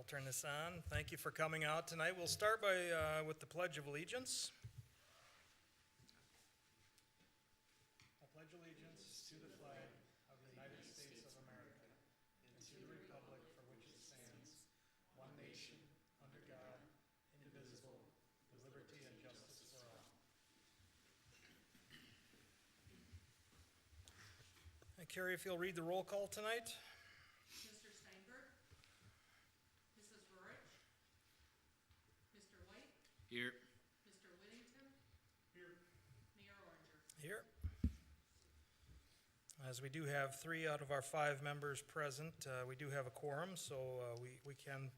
I'll turn this on. Thank you for coming out tonight. We'll start with the Pledge of Allegiance. I pledge allegiance to the flag of the United States of America and to the republic for which it stands, one nation, under God, indivisible, with liberty and justice for all. Carrie, if you'll read the roll call tonight. Mr. Steinberg, Mrs. Rorich, Mr. White, Here. Mr. Whittington, Here. Mayor Oranger. Here. As we do have 3 out of our 5 members present, we do have a quorum, so we can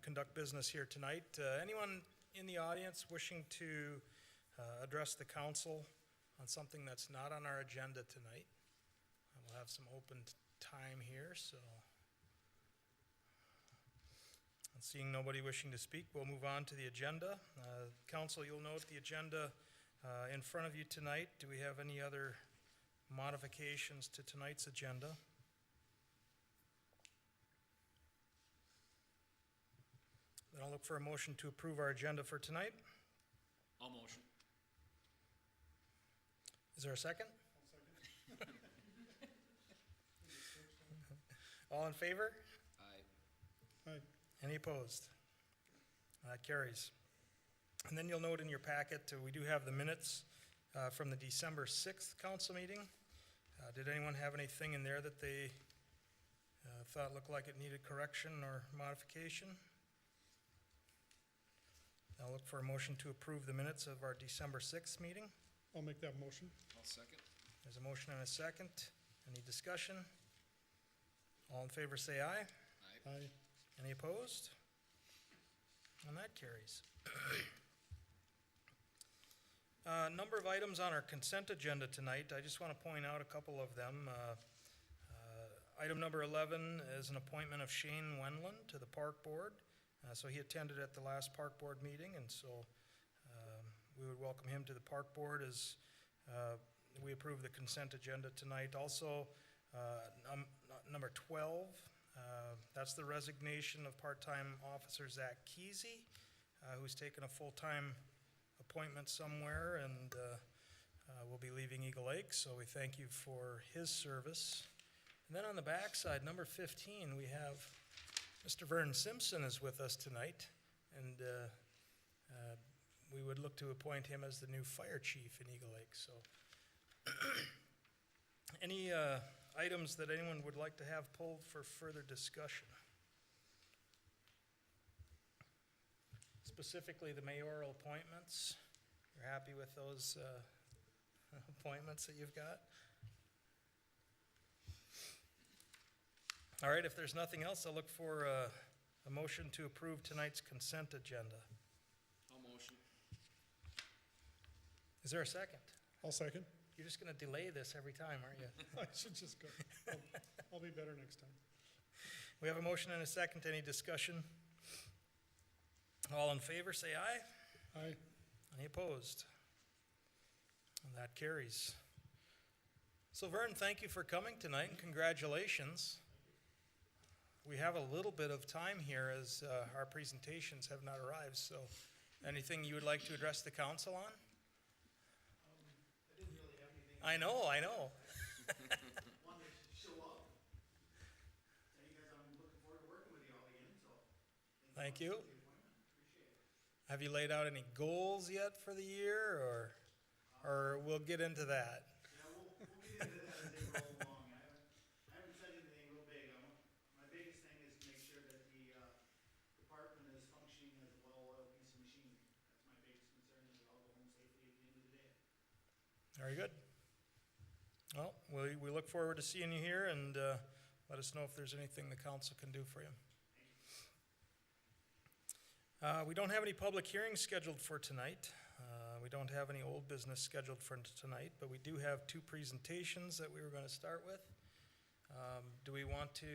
conduct business here tonight. Anyone in the audience wishing to address the council on something that's not on our agenda tonight? We'll have some open time here, so. And seeing nobody wishing to speak, we'll move on to the agenda. Council, you'll note the agenda in front of you tonight. Do we have any other modifications to tonight's agenda? Then I'll look for a motion to approve our agenda for tonight. I'll motion. Is there a second? I'll second. All in favor? Aye. Aye. Any opposed? That carries. And then you'll note in your packet, we do have the minutes from the December 6th council meeting. Did anyone have anything in there that they thought looked like it needed correction or modification? I'll look for a motion to approve the minutes of our December 6th meeting. I'll make that motion. I'll second. There's a motion and a second. Any discussion? All in favor say aye. Aye. Aye. Any opposed? And that carries. Number of items on our consent agenda tonight. I just want to point out a couple of them. Item number 11 is an appointment of Shane Wendland to the Park Board. So he attended at the last Park Board meeting, and so we would welcome him to the Park Board as we approve the consent agenda tonight. Also, number 12, that's the resignation of part-time officer Zach Kesey, who's taken a full-time appointment somewhere and will be leaving Eagle Lake, so we thank you for his service. And then on the backside, number 15, we have Mr. Vern Simpson is with us tonight, and we would look to appoint him as the new fire chief in Eagle Lake. So any items that anyone would like to have pulled for further discussion? Specifically the mayoral appointments. You're happy with those appointments that you've got? All right, if there's nothing else, I'll look for a motion to approve tonight's consent agenda. I'll motion. Is there a second? I'll second. You're just going to delay this every time, aren't you? I should just go. I'll be better next time. We have a motion and a second. Any discussion? All in favor, say aye. Aye. Any opposed? And that carries. So Vern, thank you for coming tonight, and congratulations. We have a little bit of time here as our presentations have not arrived, so anything you would like to address the council on? I didn't really have anything. I know. Wanted to show up. Tell you guys I'm looking forward to working with you all again, so. Thank you. For the appointment. Appreciate it. Have you laid out any goals yet for the year, or we'll get into that? Yeah, we'll get into that as they roll along. I haven't said anything real big. My biggest thing is to make sure that the department is functioning as a well-oiled piece of machinery. That's my biggest concern, is that I'll go home safely at the end of the day. Very good. Well, we look forward to seeing you here, and let us know if there's anything the council can do for you. We don't have any public hearings scheduled for tonight. We don't have any old business scheduled for tonight, but we do have 2 presentations that we were going to start with. Do we want to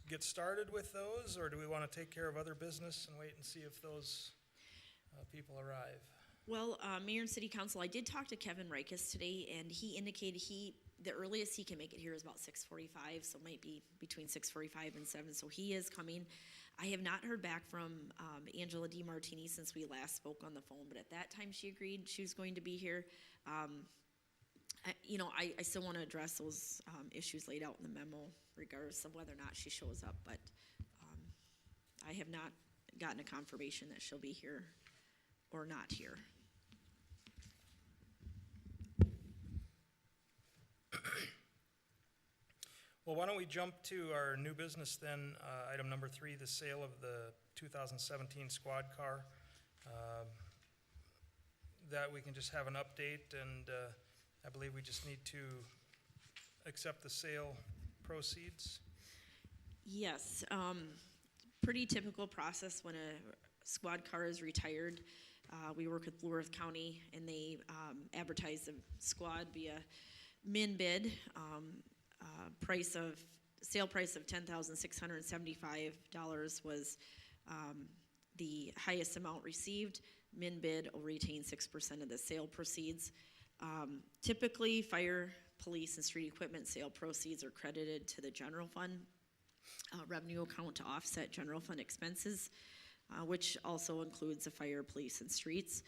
get started with those, or do we want to take care of other business and wait and see if those people arrive? Well, Mayor and City Council, I did talk to Kevin Rikus today, and he indicated he The earliest he can make it here is about 6:45, so it might be between 6:45 and 7, so he is coming. I have not heard back from Angela DiMartini since we last spoke on the phone, but at that time she agreed she was going to be here. I still want to address those issues laid out in the memo, regardless of whether or not she shows up, but I have not gotten a confirmation that she'll be here or not here. Well, why don't we jump to our new business then, item number 3, the sale of the 2017 squad car. That we can just have an update, and I believe we just need to accept the sale proceeds. Yes, pretty typical process when a squad car is retired. We work with Blue Earth County, and they advertise the squad via min bid. Sale price of $10,675 was the highest amount received. Min bid will retain 6% of the sale proceeds. Typically, fire, police, and street equipment sale proceeds are credited to the general fund revenue account to offset general fund expenses, which also includes the fire, police, and streets.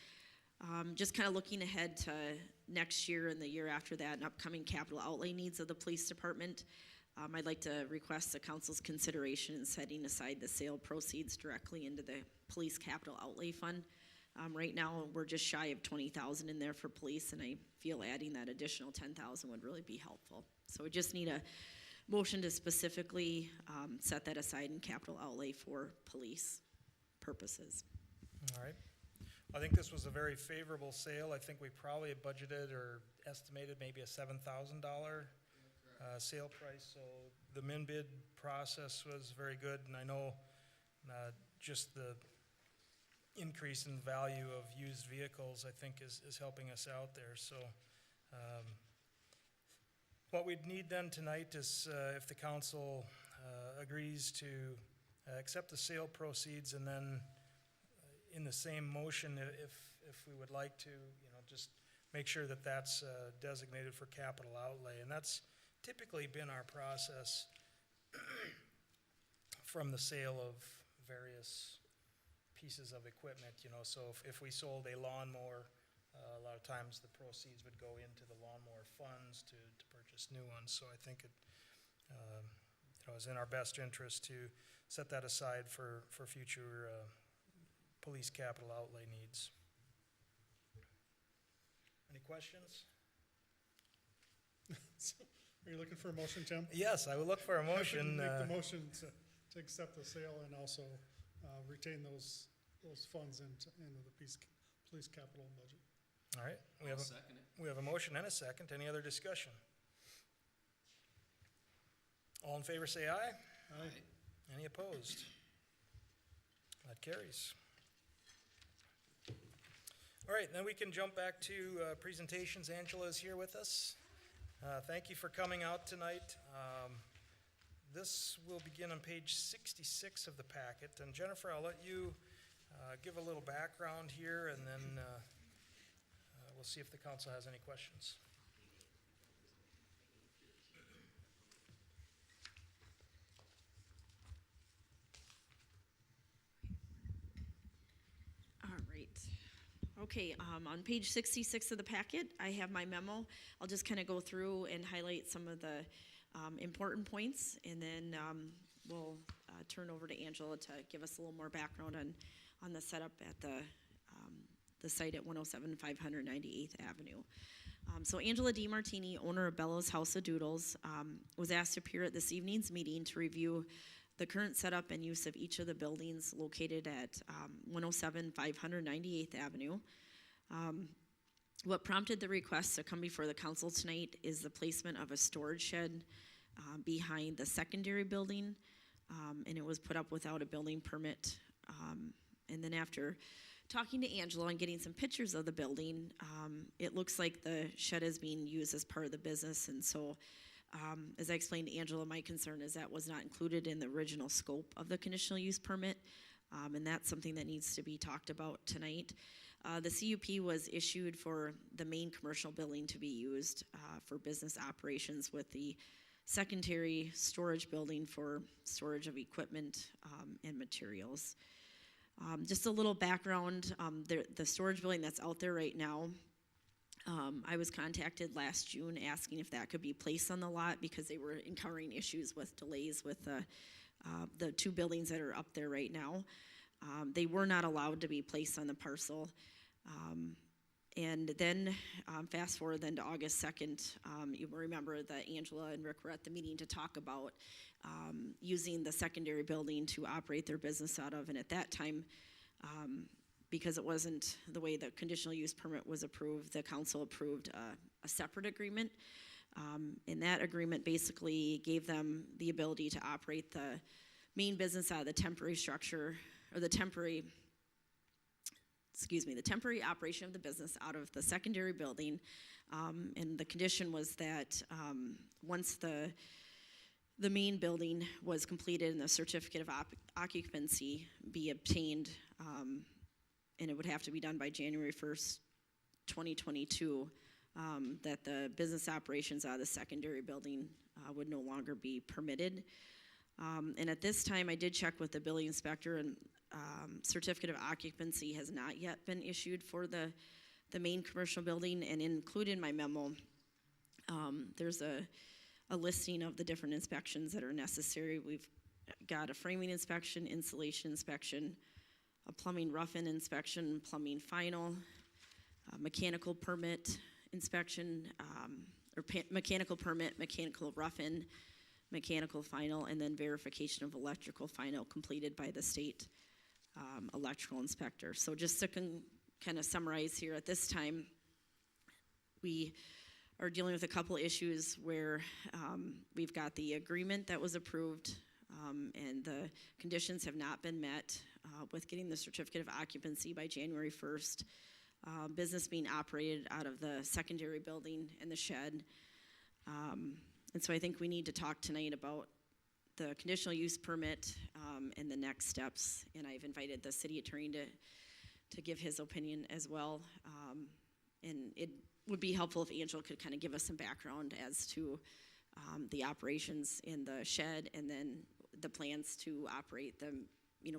Just kind of looking ahead to next year and the year after that and upcoming capital outlay needs of the police department, I'd like to request the council's consideration in setting aside the sale proceeds directly into the police capital outlay fund. Right now, we're just shy of $20,000 in there for police, and I feel adding that additional $10,000 would really be helpful. So we just need a motion to specifically set that aside in capital outlay for police purposes. All right. I think this was a very favorable sale. I think we probably budgeted or estimated maybe a $7,000 sale price. So the min bid process was very good, and I know just the increase in value of used vehicles, I think, is helping us out there. So what we'd need then tonight is if the council agrees to accept the sale proceeds, and then in the same motion, if we would like to, just make sure that that's designated for capital outlay. And that's typically been our process from the sale of various pieces of equipment, so if we sold a lawnmower, a lot of times the proceeds would go into the lawnmower funds to purchase new ones. So I think it is in our best interest to set that aside for future police capital outlay needs. Any questions? Are you looking for a motion, Tim? Yes, I would look for a motion. Make the motion to accept the sale and also retain those funds into the police capital budget. All right, I'll second it. we have a motion and a second. Any other discussion? All in favor say aye. Aye. Any opposed? That carries. All right, then we can jump back to presentations. Angela is here with us. Thank you for coming out tonight. This will begin on page 66 of the packet. And Jennifer, I'll let you give a little background here, and then we'll see if the council has any questions. All right. Okay, on page 66 of the packet, I have my memo. I'll just kind of go through and highlight some of the important points, and then we'll turn over to Angela to give us a little more background on the setup at the site at 107 598th Avenue. So Angela DiMartini, owner of Bellows House of Doodles, was asked to appear at this evening's meeting to review the current setup and use of each of the buildings located at 107 598th Avenue. What prompted the request to come before the council tonight is the placement of a storage shed behind the secondary building, and it was put up without a building permit. And then after talking to Angela and getting some pictures of the building, it looks like the shed is being used as part of the business, and so as I explained to Angela, my concern is that was not included in the original scope of the conditional use permit, and that's something that needs to be talked about tonight. The CUP was issued for the main commercial building to be used for business operations, with the secondary storage building for storage of equipment and materials. Just a little background, the storage building that's out there right now, I was contacted last June asking if that could be placed on the lot because they were encountering issues with delays with the two buildings that are up there right now. They were not allowed to be placed on the parcel. And then fast forward then to August 2nd, you will remember that Angela and Rick were at the meeting to talk about using the secondary building to operate their business out of. And at that time, because it wasn't the way the conditional use permit was approved, the council approved a separate agreement. And that agreement basically gave them the ability to operate the main business out of the temporary structure, or the temporary operation of the business out of the secondary building. And the condition was that once the main building was completed and the certificate of occupancy be obtained, and it would have to be done by January 1st, 2022, that the business operations out of the secondary building would no longer be permitted. And at this time, I did check with the building inspector, and certificate of occupancy has not yet been issued for the main commercial building. And included in my memo, there's a listing of the different inspections that are necessary. We've got a framing inspection, insulation inspection, a plumbing rough-in inspection, plumbing final, mechanical permit inspection, mechanical permit, mechanical rough-in, mechanical final, and then verification of electrical final completed by the state electrical inspector. So just to kind of summarize here, at this time, we are dealing with a couple issues where we've got the agreement that was approved, and the conditions have not been met with getting the certificate of occupancy by January 1st, business being operated out of the secondary building and the shed. And so I think we need to talk tonight about the conditional use permit and the next steps. And I've invited the city attorney to give his opinion as well. And it would be helpful if Angela could kind of give us some background as to the operations in the shed, and then the plans to operate the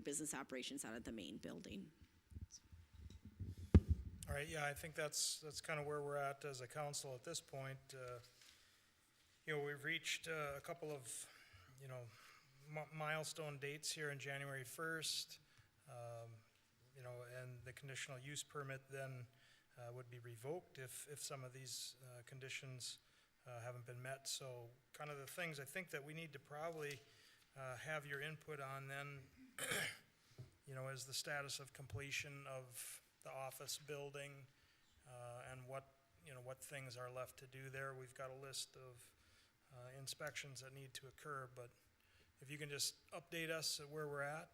business operations out of the main building. All right, yeah, I think that's kind of where we're at as a council at this point. We've reached a couple of, milestone dates here in January 1st, and the conditional use permit then would be revoked if some of these conditions haven't been met. So kind of the things I think that we need to probably have your input on then, is the status of completion of the office building, and what things are left to do there. We've got a list of inspections that need to occur, but if you can just update us at where we're at.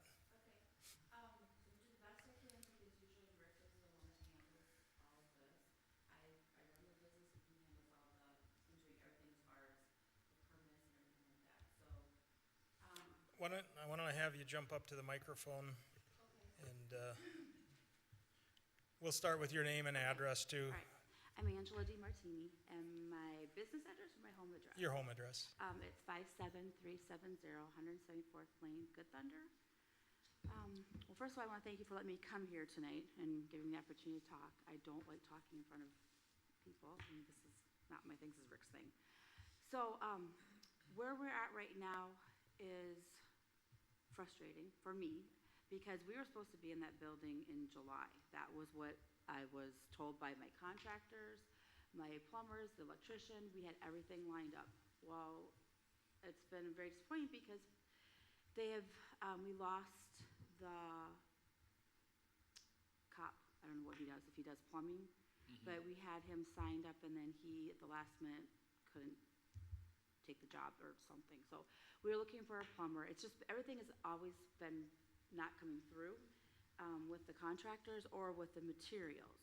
That's okay, because usually Rick is the one that handles all of this. I run the business, and he handles all doing everything as far as the permits and everything like that, so, Why don't I have you jump up to the microphone, okay. and we'll start with your name and address too. All right, I'm Angela DiMartini, and my business address or my home address? Your home address. It's 57370 174th Lane, Good Thunder. Well, first of all, I want to thank you for letting me come here tonight and giving me the opportunity to talk. I don't like talking in front of people, and this is not my thing, this is Rick's thing. So, where we're at right now is frustrating for me, because we were supposed to be in that building in July. That was what I was told by my contractors, my plumbers, the electrician. We had everything lined up. Well, it's been very disappointing because they have, we lost the cop. I don't know what he does, if he does plumbing, but we had him signed up, and then he, at the last minute, couldn't take the job or something. So we were looking for a plumber. It's just, everything has always been not coming through with the contractors or with the materials.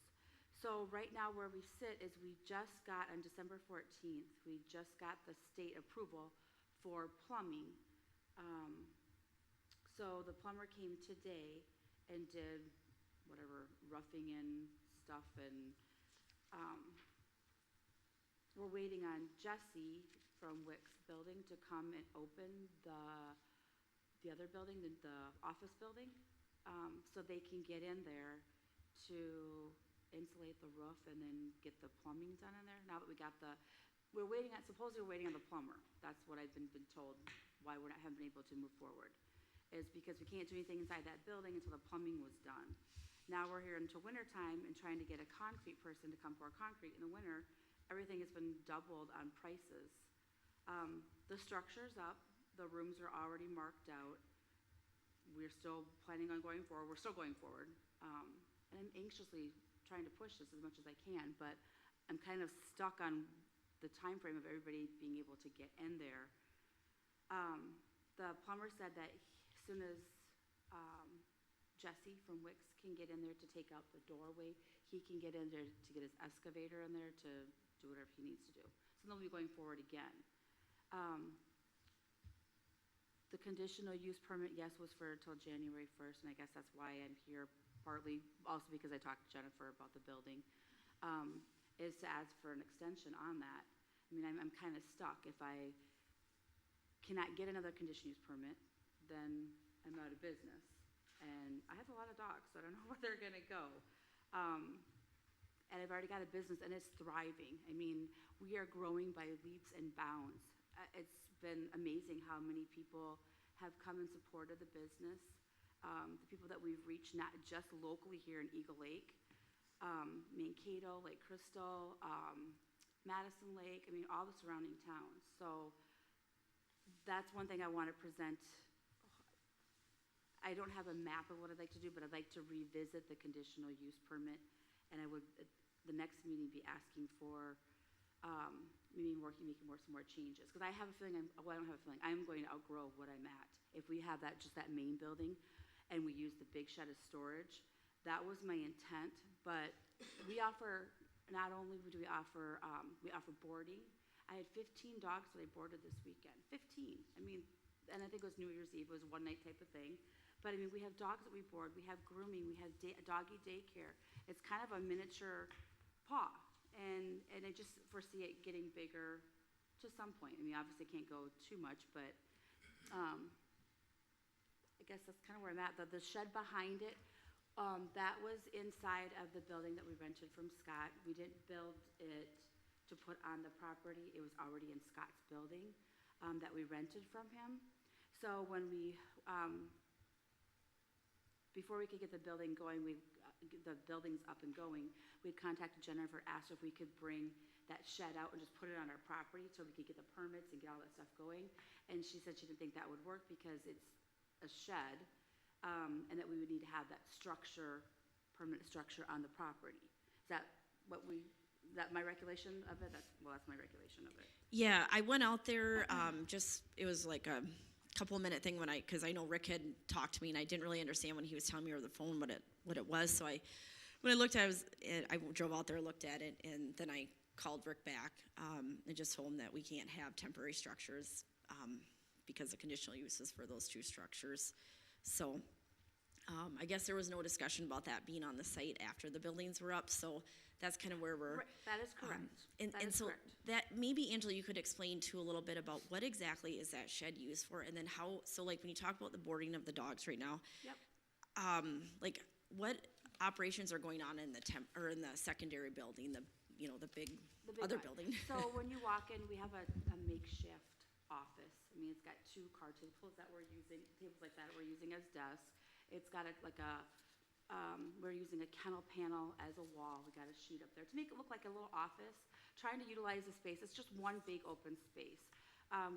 So right now where we sit is we just got, on December 14th, we just got the state approval for plumbing. So the plumber came today and did whatever roughing in stuff, and, we're waiting on Jesse from Wick's building to come and open the other building, the office building, so they can get in there to insulate the roof and then get the plumbing done in there. Now that supposedly we're waiting on the plumber. That's what I've been told, why haven't been able to move forward, is because we can't do anything inside that building until the plumbing was done. Now we're here until winter time and trying to get a concrete person to come pour concrete in the winter. Everything has been doubled on prices. The structure's up, the rooms are already marked out. We're still planning on going forward, we're still going forward. And I'm anxiously trying to push this as much as I can, but I'm kind of stuck on the time frame of everybody being able to get in there. The plumber said that as soon as Jesse from Wicks can get in there to take out the doorway, he can get in there to get his excavator in there to do whatever he needs to do. So they'll be going forward again. The conditional use permit, yes, was for till January 1st, and I guess that's why I'm here, partly also because I talked to Jennifer about the building, is to ask for an extension on that. I mean, I'm kind of stuck. If I cannot get another conditional use permit, then I'm out of business. And I have a lot of dogs, so I don't know where they're gonna go. And I've already got a business, and it's thriving. I mean, we are growing by leaps and bounds. It's been amazing how many people have come and supported the business. The people that we've reached, not just locally here in Eagle Lake, Mankato, Lake Crystal, Madison Lake, I mean, all the surrounding towns. So that's one thing I want to present. I don't have a map of what I'd like to do, but I'd like to revisit the conditional use permit. And I would, at the next meeting, be asking for maybe making some more changes. Because I have a feeling, I don't have a feeling, I'm going to outgrow what I'm at. If we have just that main building and we use the big shed as storage, that was my intent. But we offer, not only do we offer boarding. I had 15 dogs that I boarded this weekend. 15. I mean, and I think it was New Year's Eve. It was a one-night type of thing. But I mean, we have dogs that we board. We have grooming. We have doggy daycare. It's kind of a miniature paw. And I just foresee it getting bigger to some point. I mean, obviously can't go too much, but I guess that's kind of where I'm at. The shed behind it, that was inside of the building that we rented from Scott. We didn't build it to put on the property. It was already in Scott's building that we rented from him. So when before we could get the building going, the building's up and going, we contacted Jennifer, asked if we could bring that shed out and just put it on our property so we could get the permits and get all that stuff going. And she said she didn't think that would work because it's a shed, and that we would need to have that permanent structure on the property. Is that my regulation of it? That's my regulation of it. Yeah, I went out there, it was like a couple of minute thing because I know Rick had talked to me and I didn't really understand when he was telling me over the phone what it was. So when I looked at it, I drove out there, looked at it, and then I called Rick back and just told him that we can't have temporary structures because the conditional use is for those two structures. So I guess there was no discussion about that being on the site after the buildings were up. So that's kind of where we're. That is correct. Correct. That maybe, Angela, you could explain too a little bit about what exactly is that shed used for, and then how. So like when you talk about the boarding of the dogs right now. Yep. Like what operations are going on in the in the secondary building, the big other one. building. So when you walk in, we have a makeshift office. I mean, it's got two card tables that we're using, we're using as desks. It's got we're using a kennel panel as a wall. We got a sheet up there to make it look like a little office, trying to utilize the space. It's just one big open space.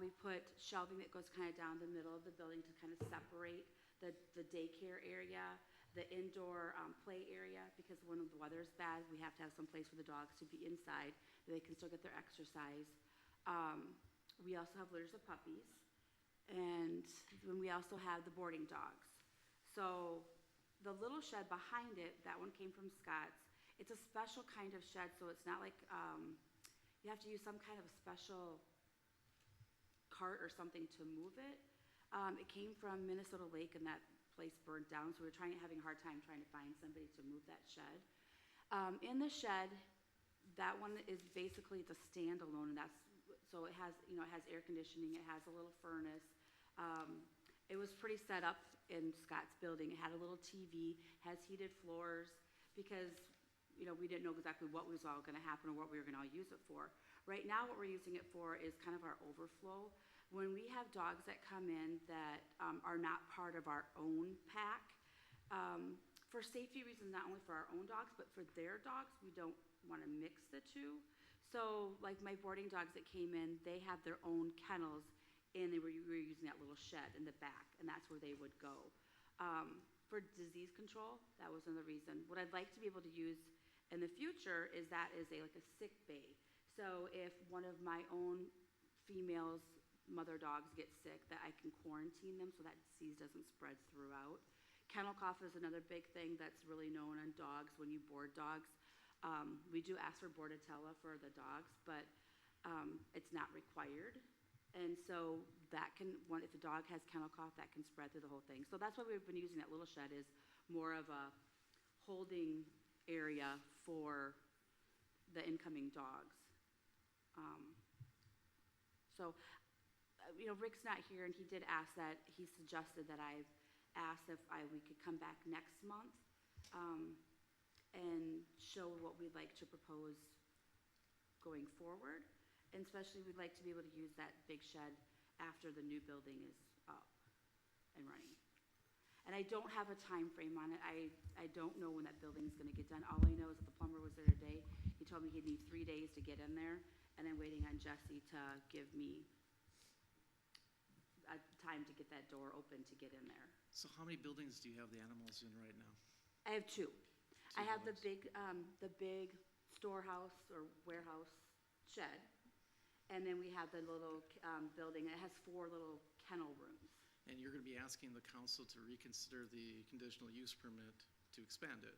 We put shelving that goes kind of down the middle of the building to kind of separate the daycare area, the indoor play area, because when the weather's bad, we have to have some place for the dogs to be inside, that they can still get their exercise. We also have litters of puppies, and then we also have the boarding dogs. So the little shed behind it, that one came from Scott's. It's a special kind of shed, so it's not like you have to use some kind of special cart or something to move it. It came from Minnesota Lake, and that place burnt down, so we're having a hard time trying to find somebody to move that shed. In the shed, that one is basically, it's a standalone, and so it has, it has air conditioning, it has a little furnace. It was pretty set up in Scott's building. It had a little TV, has heated floors, because, we didn't know exactly what was all gonna happen or what we were gonna all use it for. Right now, what we're using it for is kind of our overflow. When we have dogs that come in that are not part of our own pack, for safety reasons, not only for our own dogs, but for their dogs, we don't wanna mix the two. So, like my boarding dogs that came in, they have their own kennels, and we were using that little shed in the back, and that's where they would go. For disease control, that was another reason. What I'd like to be able to use in the future is like a sick bay. So if one of my own females, mother dogs get sick, that I can quarantine them so that disease doesn't spread throughout. Kennel cough is another big thing that's really known on dogs when you board dogs. We do ask for Bordetella for the dogs, but it's not required. And so that if the dog has kennel cough, that can spread through the whole thing. So that's why we've been using that little shed, is more of a holding area for the incoming dogs. Rick's not here, and he did ask that, he suggested that I've asked if we could come back next month and show what we'd like to propose going forward. And especially, we'd like to be able to use that big shed after the new building is up and running. And I don't have a time frame on it. I don't know when that building's gonna get done. All I know is that the plumber was there today. He told me he'd need 3 days to get in there, and I'm waiting on Jesse to give me a time to get that door open to get in there. So how many buildings do you have the animals in right now? I have two. I have the buildings. big storehouse or warehouse shed. And then we have the little building. It has 4 little kennel rooms. And you're gonna be asking the council to reconsider the conditional use permit to expand it,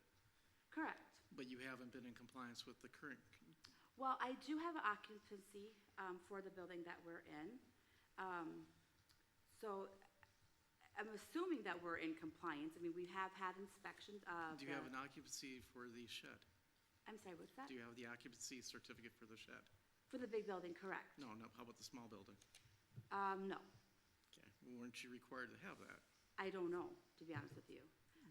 Correct. but you haven't been in compliance with the current. Well, I do have occupancy for the building that we're in. So I'm assuming that we're in compliance. I mean, we have had inspections of Do you have an occupancy for the shed? I'm sorry, what's that? Do you have the occupancy certificate for the shed? For the big building, correct. No, how about the small building? No, Okay, well, weren't you required to have that? I don't know, to be honest with you.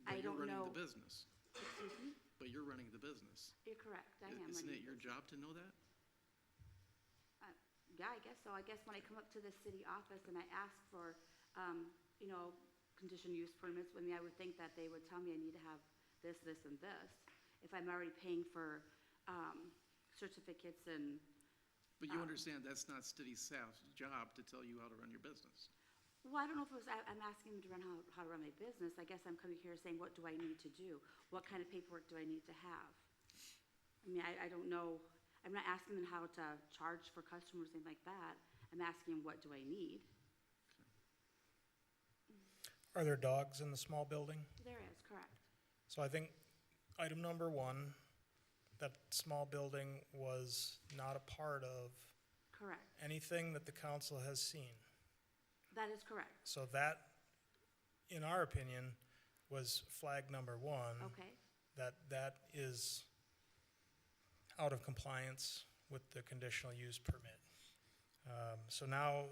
But I don't you're know. running the business. Excuse me? But you're running the business. You're correct, I am. Isn't running it your the job to know that? Yeah, I guess so. I guess when I come up to the city office and I ask for, conditional use permits, I mean, I would think that they would tell me I need to have this, this, and this. If I'm already paying for, certificates and, But you understand that's not city staff's job to tell you how to run your business. well, I don't know if I'm asking them to run how to run my business. I guess I'm coming here saying, what do I need to do? What kind of paperwork do I need to have? I mean, I don't know. I'm not asking them how to charge for customers, anything like that. I'm asking, what do I need? Are there dogs in the small building? There is, correct. So I think item number 1, that small building was not a part of Correct. anything that the council has seen. That is correct. So that, in our opinion, was flag number 1. Okay, That is out of compliance with the conditional use permit. So now,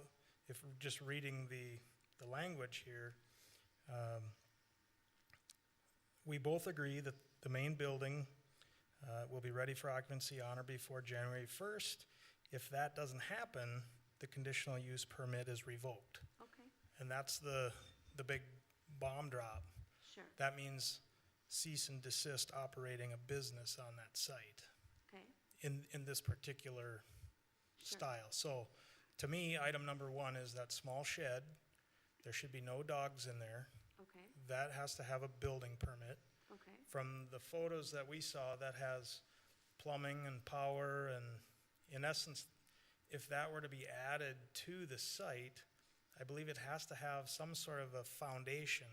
if we're just reading the language here, we both agree that the main building will be ready for occupancy on or before January 1st. If that doesn't happen, the conditional use permit is revoked. okay, And that's the big bomb drop. sure, That means cease and desist operating a business on that site okay, in this particular Sure. style. So, to me, item number 1 is that small shed. There should be no dogs in there. okay, That has to have a building permit. okay, From the photos that we saw, that has plumbing and power, and in essence, if that were to be added to the site, I believe it has to have some sort of a foundation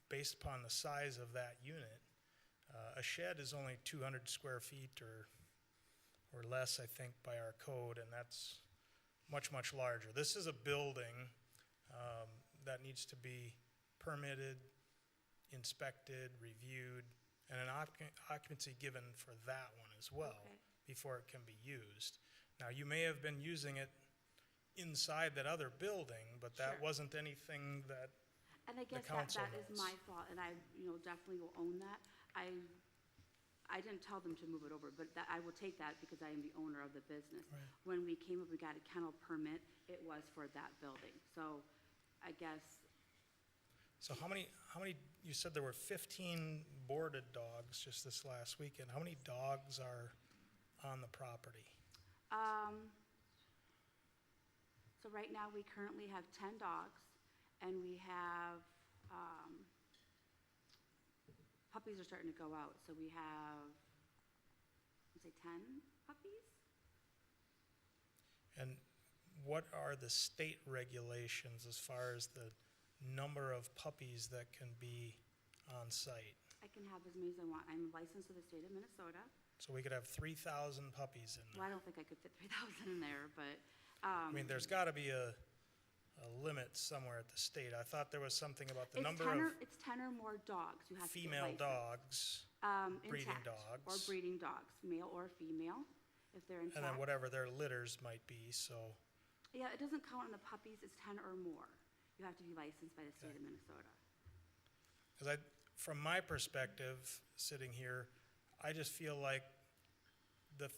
based upon the size of that unit. A shed is only 200 square feet or less, I think, by our code, and that's much, much larger. This is a building that needs to be permitted, inspected, reviewed, and an occupancy given for that one as well Okay. before it can be used. Now, you may have been using it inside that other building, but that Sure. wasn't anything that, And I guess that, council that is knows. my fault, and I, definitely will own that. I didn't tell them to move it over, but that, I will take that because I am the owner of the business. Right. When we came up, we got a kennel permit, it was for that building. So I guess, so how many, you said there were 15 boarded dogs just this last weekend. How many dogs are on the property? so right now, we currently have 10 dogs, and we have, puppies are starting to go out, so we have, let's say 10 puppies? And what are the state regulations as far as the number of puppies that can be on site? I can have as many as I want. I'm licensed with the state of Minnesota. So we could have 3,000 puppies in Well, there. I don't think I could fit 3,000 in there, but, I mean, there's gotta be a limit somewhere at the state. I thought there was something about the it's number 10 of or, it's 10 or more dogs you have to get female licensed. dogs, breeding Intact, Or dogs. breeding dogs, male or female, if they're intact. and then whatever their litters might be, so. Yeah, it doesn't count on the puppies, it's 10 or more. You have to be licensed by the state of Minnesota. Because from my perspective, sitting here, I just feel like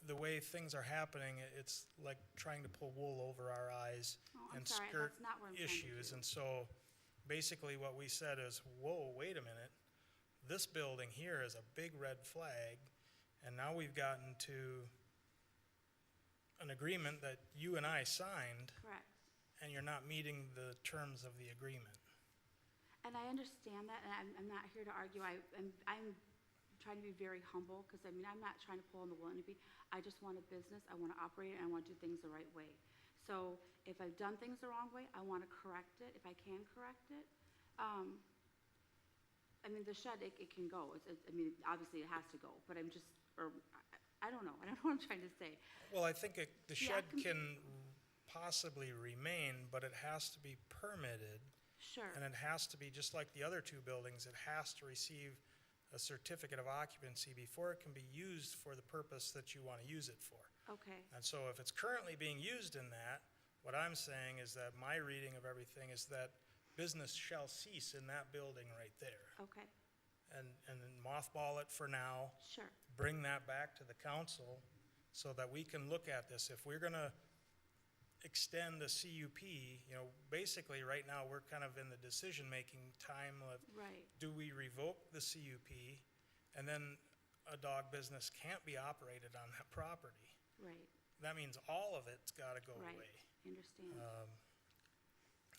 the way things are happening, it's like trying to pull wool over our eyes Oh, I'm and sorry, skirt that's not what I'm trying to issues. do. And so basically what we said is, whoa, wait a minute. This building here is a big red flag, and now we've gotten to an agreement that you and I signed, Correct. and you're not meeting the terms of the agreement. And I understand that, and I'm not here to argue. I'm trying to be very humble, because I mean, I'm not trying to pull on the wool any. I just want a business, I want to operate it, and I want to do things the right way. So if I've done things the wrong way, I want to correct it, if I can correct it. I mean, the shed, it can go. I mean, obviously it has to go, but I'm just, or, I don't know. I don't know what I'm trying to say. Well, I think the Yeah, shed can possibly remain, but it has to be permitted, Sure. and it has to be, just like the other two buildings, it has to receive a certificate of occupancy before it can be used for the purpose that you want to use it for. Okay, And so if it's currently being used in that, what I'm saying is that my reading of everything is that business shall cease in that building right there. okay, And then mothball it for now, sure. bring that back to the council so that we can look at this. If we're gonna extend a CUP, basically right now, we're kind of in the decision-making time of, Right, do we revoke the CUP? And then a dog business can't be operated on that property. right, That means all of it's gotta go right. away. I understand.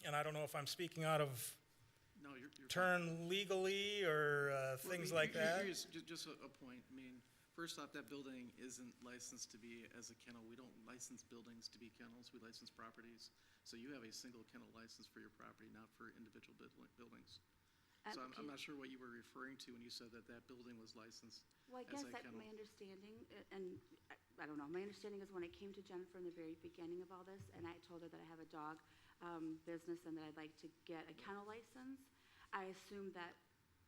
And I don't know if I'm speaking out of No, you're fine. turn legally or Well, things like that. Here's just a point. I mean, first off, that building isn't licensed to be as a kennel. We don't license buildings to be kennels. We license properties. So you have a single kennel license for your property, not for individual buildings. So I'm not sure what you were referring to when you said that that building was licensed. Well, I as guess a that's kennel. my understanding, and I don't know, my understanding is when I came to Jennifer in the very beginning of all this, and I told her that I have a dog business and that I'd like to get a kennel license, I assumed that,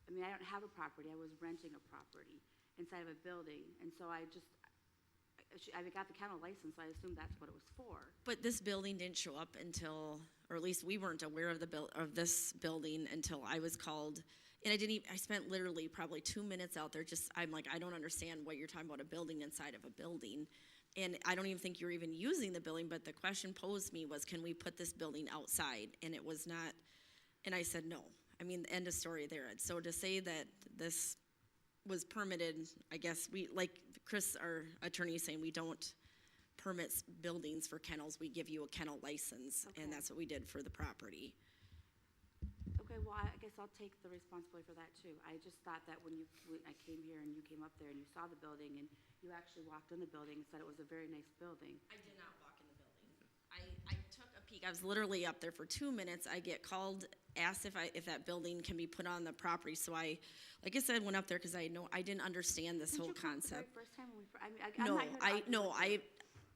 I mean, I don't have a property, I was renting a property inside of a building, and so I got the kennel license, so I assumed that's what it was for. But this building didn't show up until, or at least we weren't aware of this building until I was called. And I spent literally probably 2 minutes out there I'm like, I don't understand what you're talking about, a building inside of a building. And I don't even think you're even using the building, but the question posed me was, can we put this building outside? And it was not, and I said, no. I mean, end of story there. So to say that this was permitted, I guess like Chris, our attorney, is saying, we don't permit buildings for kennels, we give you a kennel license, Okay. and that's what we did for the property. Okay, well, I guess I'll take the responsibility for that too. I just thought that when I came here and you came up there and you saw the building and you actually walked in the building and said it was a very nice building. I did not walk in the building. I took a peek. I was literally up there for 2 minutes. I get called, asked if that building can be put on the property. So like I said, went up there because I didn't understand this whole Didn't you come the concept. very first time when I'm not here to argue with you.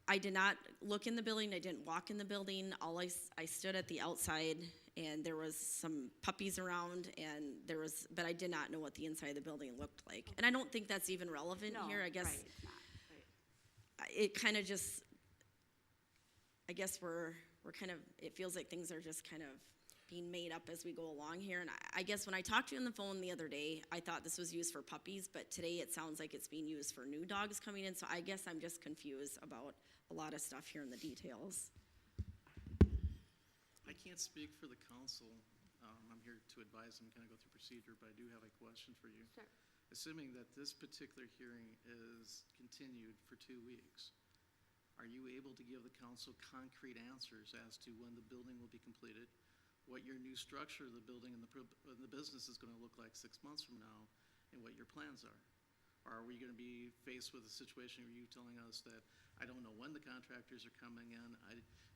I did not look in the building. I didn't walk in the building. I stood at the outside and there was some puppies around, and but I did not know what the inside of the building looked like. And I don't think that's even relevant No, here, I guess. right, it's not, right. It kind of just, I guess we're kind of, it feels like things are just kind of being made up as we go along here. And I guess when I talked to you on the phone the other day, I thought this was used for puppies, but today it sounds like it's being used for new dogs coming in. So I guess I'm just confused about a lot of stuff here in the details. I can't speak for the council. I'm here to advise them, kind of go through procedure, but I do have a question for you. Sure. Assuming that this particular hearing is continued for 2 weeks, are you able to give the council concrete answers as to when the building will be completed, what your new structure of the building and the business is going to look like 6 months from now, and what your plans are? Or are we going to be faced with a situation where you telling us that I don't know when the contractors are coming in?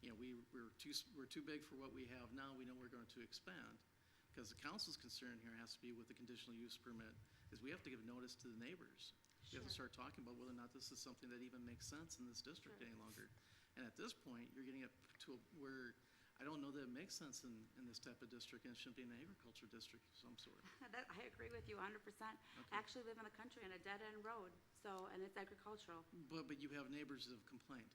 We're too big for what we have now. We know we're going to expand. Because the council's concern here has to be with the conditional use permit, is we have to give notice to the neighbors. We have to start talking about whether or not this is something that even makes sense in this district any longer. And at this point, you're getting it to where I don't know that it makes sense in this type of district, and it shouldn't be an agriculture district of some sort. I agree with you 100%. I actually live in the country on a dead-end road, and it's agricultural. But you have neighbors that have complained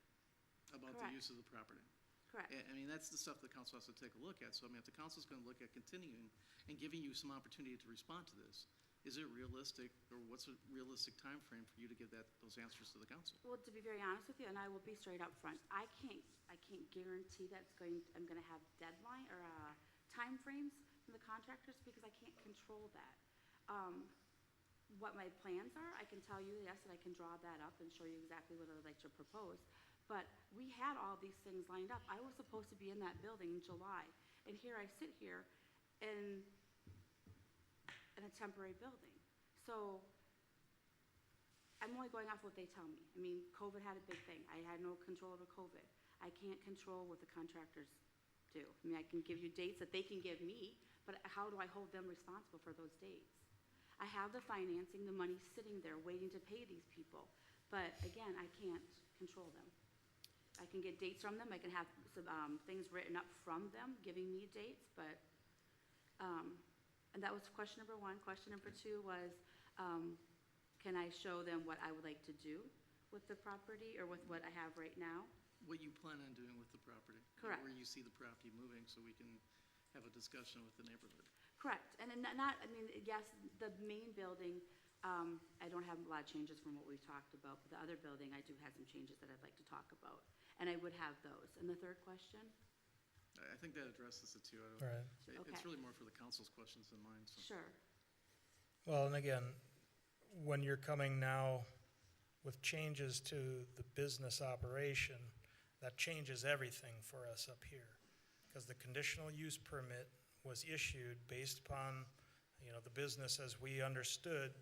about the Correct. use of the property. Correct. I mean, that's the stuff the council has to take a look at. So, I mean, if the council's going to look at continuing and giving you some opportunity to respond to this, is it realistic, or what's a realistic time frame for you to give those answers to the council? Well, to be very honest with you, and I will be straight up front, I can't guarantee I'm gonna have deadline or time frames from the contractors because I can't control that. What my plans are, I can tell you, yes, and I can draw that up and show you exactly what I would like to propose. But we had all these things lined up. I was supposed to be in that building in July, and here I sit here in a temporary building. So I'm only going off what they tell me. I mean, COVID had a big thing. I had no control over COVID. I can't control what the contractors do. I mean, I can give you dates that they can give me, but how do I hold them responsible for those dates? I have the financing, the money sitting there waiting to pay these people. But again, I can't control them. I can get dates from them. I can have some things written up from them giving me dates, but and that was question number 1. Question number 2 was, can I show them what I would like to do with the property or with what I have right now? What you plan on doing with the property? Correct. Where you see the property moving, so we can have a discussion with the neighborhood. Correct. And yes, the main building, I don't have a lot of changes from what we've talked about, but the other building, I do have some changes that I'd like to talk about. And I would have those. And the third question? I think that addresses it too. Right. It's Okay. really more for the council's questions than mine, so. Sure. Well, and again, when you're coming now with changes to the business operation, that changes everything for us up here. Because the conditional use permit was issued based upon, the business as we understood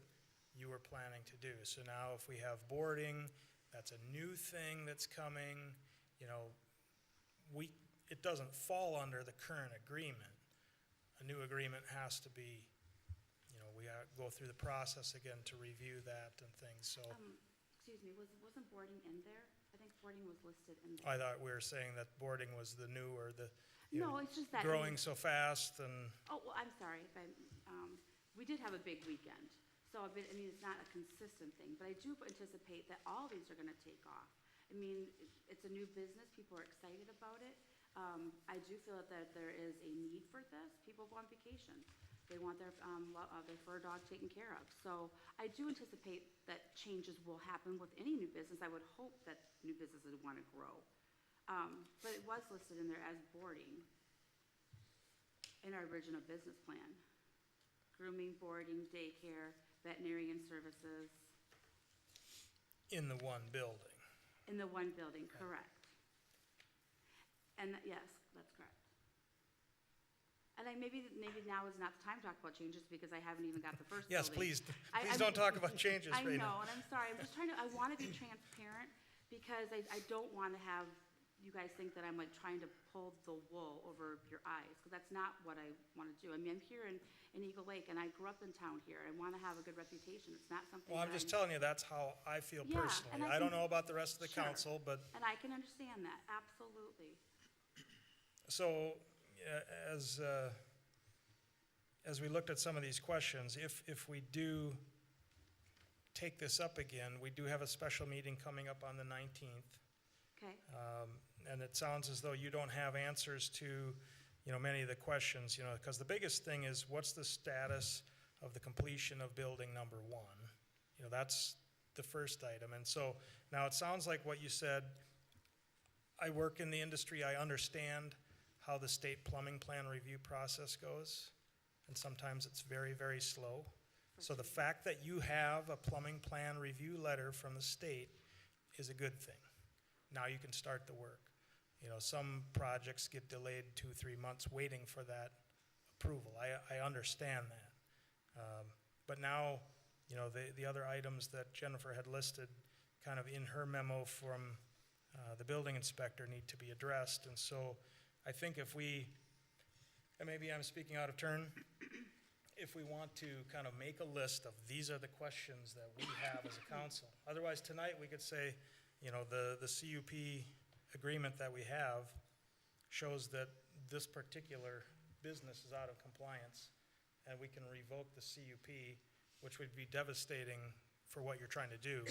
you were planning to do. So now if we have boarding, that's a new thing that's coming, it doesn't fall under the current agreement. A new agreement has to be, we go through the process again to review that and things, so. Excuse me, wasn't boarding in there? I think boarding was listed in there. I thought we were saying that boarding was the new or the, No, it's just that. growing so fast and, Oh, well, I'm sorry, but we did have a big weekend. So, it's not a consistent thing, but I do anticipate that all these are gonna take off. It's a new business, people are excited about it. I do feel that there is a need for this. People go on vacation. They want their fur dog taken care of. So I do anticipate that changes will happen with any new business. I would hope that new businesses want to grow. But it was listed in there as boarding in our original business plan. Grooming, boarding, daycare, veterinarian services. in the one building. In the one building, correct. And yes, that's correct. And maybe now is not the time to talk about changes because I haven't even got the first Yes, building. please don't talk about changes I right now. know, and I'm sorry, I want to be transparent because I don't want to have you guys think that I'm trying to pull the wool over your eyes, because that's not what I want to do. I'm here in Eagle Lake, and I grew up in town here. I want to have a good reputation. It's not something Well, I'm just telling you, that's how I feel Yeah, personally. and I I don't can- know about the rest of the Sure. council, but, And I can understand that, absolutely. so, as we looked at some of these questions, if we do take this up again, we do have a special meeting coming up on the 19th. Okay, And it sounds as though you don't have answers to, many of the questions, because the biggest thing is what's the status of the completion of building number 1? That's the first item. And so now it sounds like what you said, I work in the industry, I understand how the state plumbing plan review process goes, and sometimes it's very, very slow. So the fact that you have a plumbing plan review letter from the state is a good thing. Now you can start the work. Some projects get delayed 2-3 months waiting for that approval. I understand that. But now, the other items that Jennifer had listed kind of in her memo from the building inspector need to be addressed. And so I think if we, and maybe I'm speaking out of turn, if we want to kind of make a list of these are the questions that we have as a council. Otherwise, tonight we could say, the CUP agreement that we have shows that this particular business is out of compliance, and we can revoke the CUP, which would be devastating for what you're trying to do.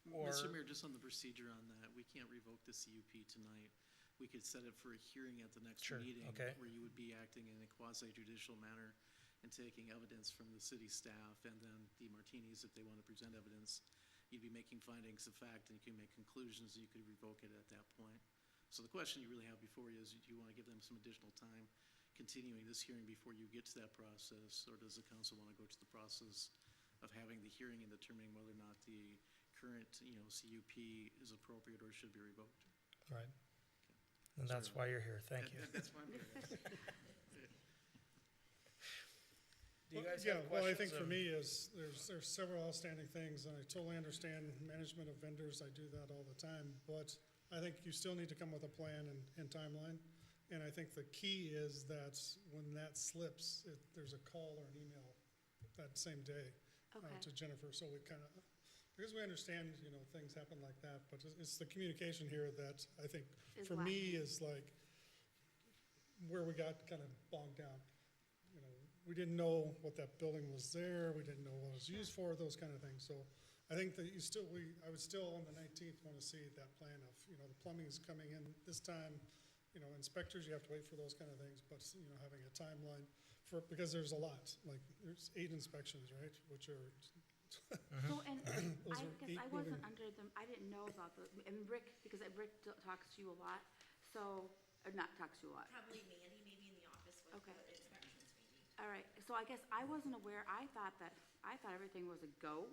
Mr. Mayor, just on the procedure on that, we can't revoke the CUP tonight. We could set it for a hearing at the next Sure, meeting. okay. Where you would be acting in a quasi-judicial manner and taking evidence from the city staff and then the Martinis, if they want to present evidence. You'd be making findings of fact, and you can make conclusions, and you could revoke it at that point. So the question you really have before you is, do you want to give them some additional time continuing this hearing before you get to that process, or does the council want to go to the process of having the hearing and determining whether or not the current, CUP is appropriate or should be revoked? Right. And that's why you're here. Thank you. That's why I'm here. Do you guys Yeah, have well, I questions think for of- me is, there's several outstanding things, and I totally understand management of vendors, I do that all the time, but I think you still need to come with a plan and timeline, and I think the key is that when that slips, there's a call or an email that same day okay, to Jennifer, so we kind of, because we understand, things happen like that, but it's the communication here that I think, Is for me, lacking. is like, where we got kind of bogged down. We didn't know what that building was there, we didn't know what it was used for, those kind of things. So I think that I would still on the 19th want to see that plan of, the plumbing is coming in this time, inspectors, you have to wait for those kind of things, but, having a timeline because there's a lot, like, there's 8 inspections, right, which are, so, and Those I are guess 8 I wasn't moving- under them, I didn't know about and Rick, because Rick talks to you a lot, so, or not talks to you a lot. Probably Mandy, maybe in the office with Okay. the inspections maybe. All right, so I guess I wasn't aware, I thought everything was a go.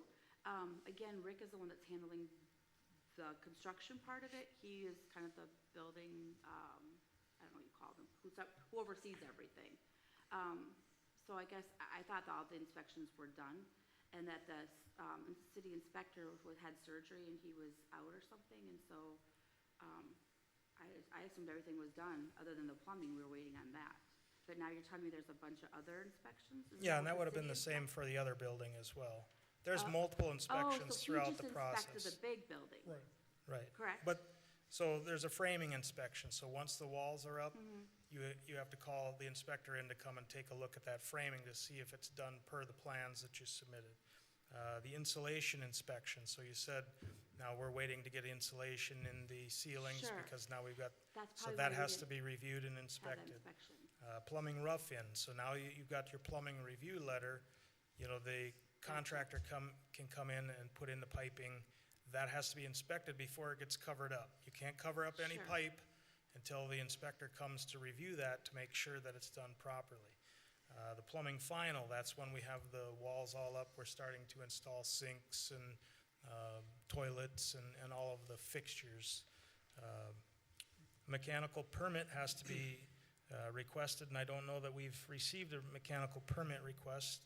Again, Rick is the one that's handling the construction part of it. He is kind of the building, I don't know what you call them, who oversees everything. So I guess I thought that all the inspections were done, and that the city inspector had surgery and he was out or something, and so I assumed everything was done, other than the plumbing, we were waiting on that. But now you're telling me there's a bunch of other inspections? Is Yeah, that and that what would have been the city same for the other building as well. There's Uh, multiple Oh, inspections so throughout he the just inspected process. the big building, right. Right. correct? But, so there's a framing inspection, so once the walls are up, Mhm. you have to call the inspector in to come and take a look at that framing to see if it's done per the plans that you submitted. The insulation inspection, so you said, now we're waiting to get insulation in the ceilings Sure. because now we've got, That's so probably that why we has to didn't be reviewed and have that inspected. inspection. Plumbing rough-in, so now you've got your plumbing review letter, the contractor can come in and put in the piping. That has to be inspected before it gets covered up. You can't cover up any Sure. pipe until the inspector comes to review that to make sure that it's done properly. The plumbing final, that's when we have the walls all up, we're starting to install sinks and toilets and all of the fixtures. Mechanical permit has to be requested, and I don't know that we've received a mechanical permit request.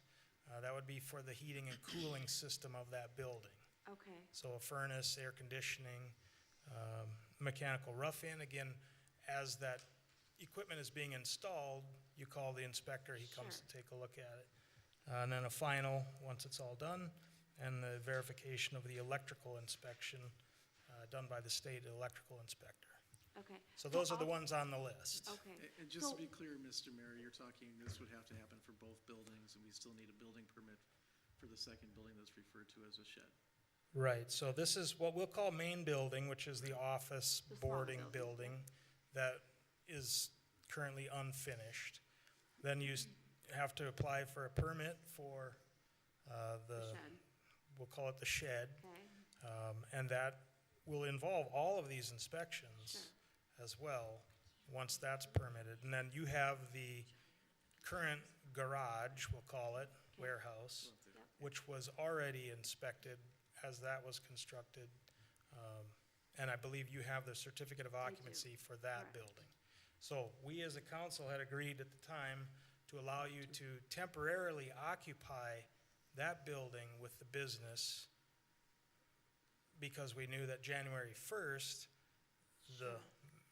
That would be for the heating and cooling system of that building. Okay, So a furnace, air conditioning, mechanical rough-in. Again, as that equipment is being installed, you call the inspector, he comes to Sure. take a look at it. And then a final, once it's all done, and the verification of the electrical inspection done by the state electrical inspector. Okay. So those are the all- ones on the list. Okay. And just to So- be clear, Mr. Mayor, you're talking, this would have to happen for both buildings, and we still need a building permit for the second building that's referred to as a shed. Right, so this is what we'll call main building, which is the office The small boarding building, building that is currently unfinished. Then you have to apply for a permit for The the, shed, we'll call it the shed. okay, And that will involve all of these inspections Sure. as well, once that's permitted. And then you have the current garage, we'll call it, warehouse, yep, which was already inspected as that was constructed. And I believe you have the certificate of do. occupancy for that Correct. building. So we as a council had agreed at the time to allow you to temporarily occupy that building with the business because we knew that January 1st, the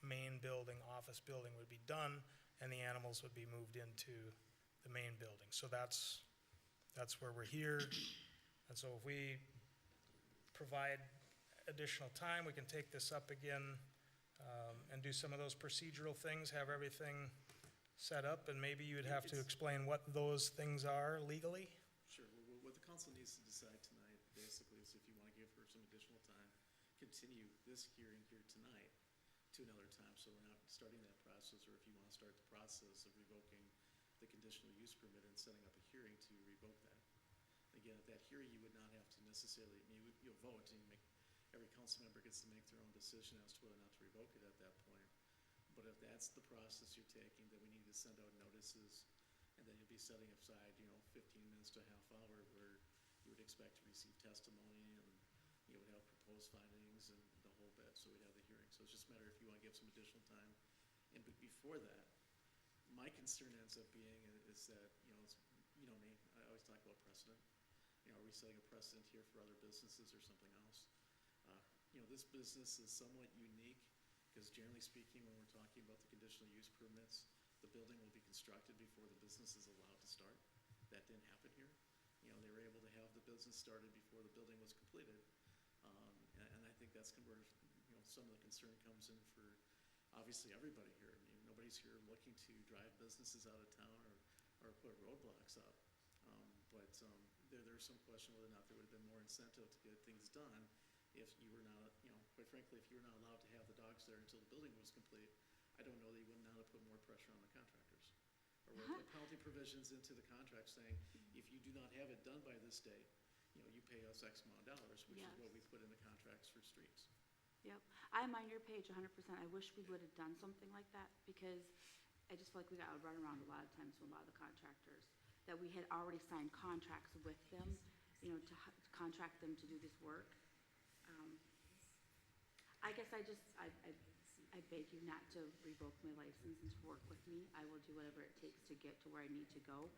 main building, office building would be done and the animals would be moved into the main building. So that's where we're here. And so if we provide additional time, we can take this up again and do some of those procedural things, have everything set up, and maybe you would have to explain what those things are legally? Sure, well, what the council needs to decide tonight, basically, is if you want to give her some additional time, continue this hearing here tonight to another time, so we're not starting that process, or if you want to start the process of revoking the conditional use permit and setting up a hearing to revoke that. Again, at that hearing, you would not have to necessarily, you'll vote, and every council member gets to make their own decision as to whether or not to revoke it at that point. But if that's the process you're taking, then we need to send out notices, and then you'll be setting aside, 15 minutes to a half hour where you would expect to receive testimony, and you would have proposed findings and the whole bit, so we'd have the hearing. So it's just a matter if you want to give some additional time. And but before that, my concern ends up being is that, you know me, I always talk about precedent. Are we setting a precedent here for other businesses or something else? This business is somewhat unique, because generally speaking, when we're talking about the conditional use permits, the building will be constructed before the business is allowed to start. That didn't happen here. They were able to have the business started before the building was completed. And I think that's where, some of the concern comes in for, obviously, everybody here. Nobody's here looking to drive businesses out of town or put roadblocks up. But there's some question whether or not there would have been more incentive to get things done if you were not, quite frankly, if you were not allowed to have the dogs there until the building was complete. I don't know that you would not have put more pressure on the contractors. Or would put penalty provisions into the contract saying, if you do not have it done by this date, you pay us X amount of dollars, which is what we put in the contracts for streets. yep. I'm on your page 100%. I wish we would have done something like that, because I just feel like we got run around a lot of times with a lot of the contractors, that we had already signed contracts with them, to contract them to do this work. I guess I beg you not to revoke my license and to work with me. I will do whatever it takes to get to where I need to go,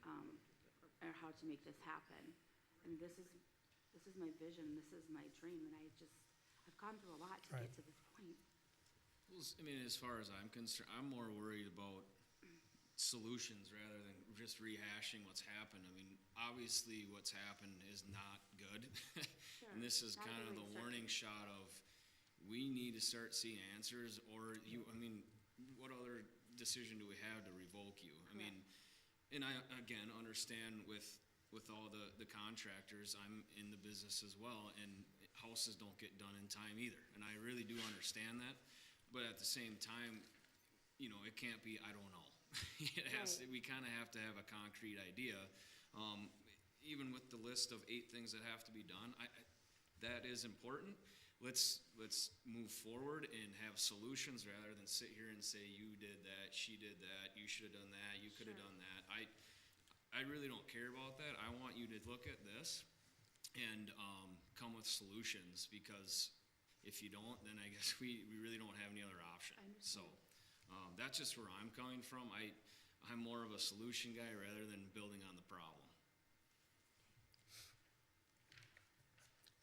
or how to make this happen. I mean, this is my vision, this is my dream, and I've gone through a lot to get to this point. Well, as far as I'm concerned, I'm more worried about solutions rather than just rehashing what's happened. Obviously what's happened is not good. Sure. And this is Not kind of really the certain. warning shot of, we need to start seeing answers, or what other decision do we have to revoke you? And I, again, understand with all the contractors, I'm in the business as well, and houses don't get done in time either. And I really do understand that, but at the same time, it can't be, I don't know. We kind of have to have a concrete idea. Even with the list of 8 things that have to be done, that is important. Let's move forward and have solutions rather than sit here and say, you did that, she did that, you should have done that, you could have done that. I really don't care about that. I want you to look at this and come with solutions, because if you don't, then I guess we really don't have any other option. So that's just where I'm coming from. I'm more of a solution guy rather than building on the problem.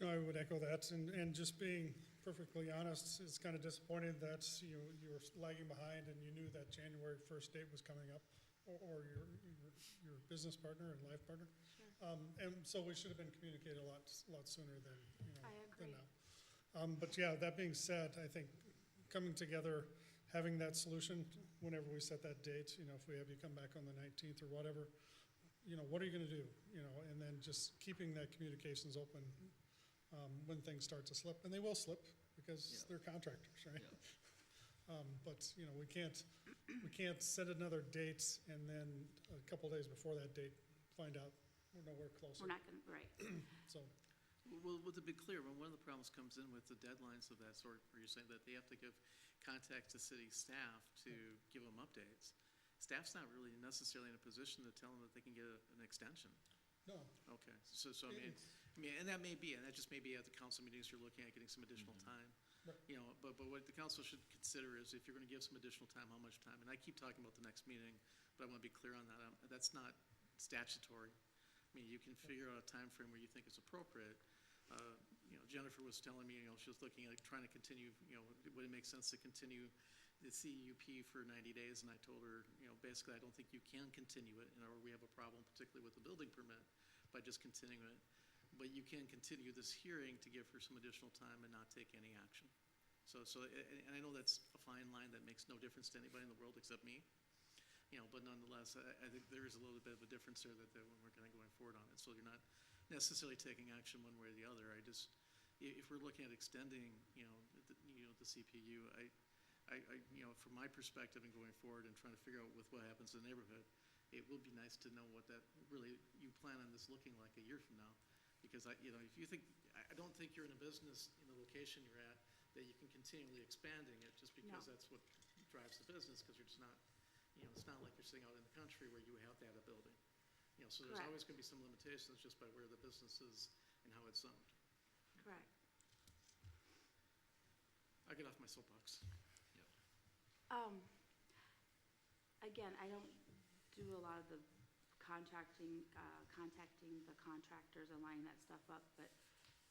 No, I would echo that, and just being perfectly honest, it's kind of disappointing that you were lagging behind and you knew that January 1st date was coming up, or your business partner and life partner. Sure. And so we should have been communicated a lot sooner than, I than agree. now. But yeah, that being said, I think coming together, having that solution whenever we set that date, you know, if we have you come back on the 19th or whatever, you know, what are you gonna do? You know, and then just keeping that communications open when things start to slip, and they will slip because they're contractors, right? But, you know, we can't set another date and then a couple days before that date, find out we're nowhere closer. We're not gonna, right. So, Well, to be clear, when one of the problems comes in with the deadlines of that sort, where you're saying that they have to give contact to city staff to give them updates, staff's not really necessarily in a position to tell them that they can get an extension. no, Okay, so I mean, and that may be, and that just may be at the council meetings, you're looking at getting some additional time. Right. You know, but what the council should consider is if you're gonna give some additional time, how much time? And I keep talking about the next meeting, but I wanna be clear on that. That's not statutory. I mean, you can figure out a time frame where you think is appropriate. You know, Jennifer was telling me, you know, she was looking at trying to continue, you know, would it make sense to continue the CUP for 90 days? And I told her, you know, basically, I don't think you can continue it, or we have a problem, particularly with the building permit, by just continuing it. But you can continue this hearing to give her some additional time and not take any action. And I know that's a fine line that makes no difference to anybody in the world except me. You know, but nonetheless, I think there is a little bit of a difference there that when we're kind of going forward on it. So you're not necessarily taking action one way or the other. If we're looking at extending, you know, the CPU, you know, from my perspective and going forward and trying to figure out with what happens in the neighborhood, it would be nice to know what that really, you plan on this looking like a year from now. Because you know, if you think, I don't think you're in a business in the location you're at that you can continually expanding it just because that's what drives the business, because you're just not, you know, it's not like you're sitting out in the country where you have to have a building. You know, so there's Correct. always gonna be some limitations just by where the business is and how it's zoned. Correct. I get off my soapbox. Again, I don't do a lot of the contacting the contractors and lining that stuff up, but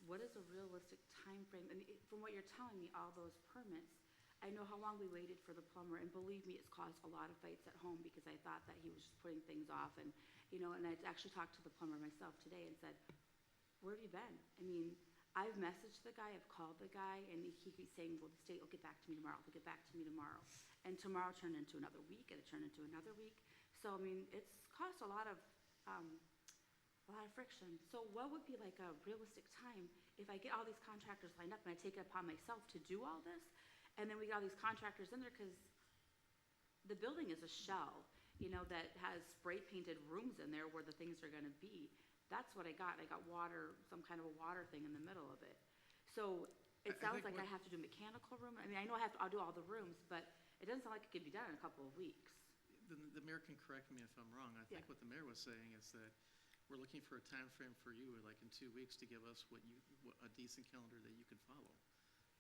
what is a realistic time frame? I mean, from what you're telling me, all those permits, I know how long we waited for the plumber, and believe me, it's caused a lot of fights at home because I thought that he was just putting things off, and, you know, and I actually talked to the plumber myself today and said, where have you been? I mean, I've messaged the guy, I've called the guy, and he keeps saying, well, the state will get back to me tomorrow, they'll get back to me tomorrow. And tomorrow turned into another week, and it turned into another week. So, I mean, it's caused a lot of friction. So what would be like a realistic time if I get all these contractors lined up and I take it upon myself to do all this? And then we get all these contractors in there, because the building is a shell, you know, that has spray painted rooms in there where the things are gonna be. That's what I got. I got water, some kind of a water thing in the middle of it. So it I sounds think like I have to do mechanical room. I mean, I know I'll do all the rooms, but it doesn't sound like it could be done in a couple of weeks. The mayor can correct me if I'm wrong. I think what the mayor was saying is that we're looking for a time frame for you, like in 2 weeks, to give us a decent calendar that you can follow.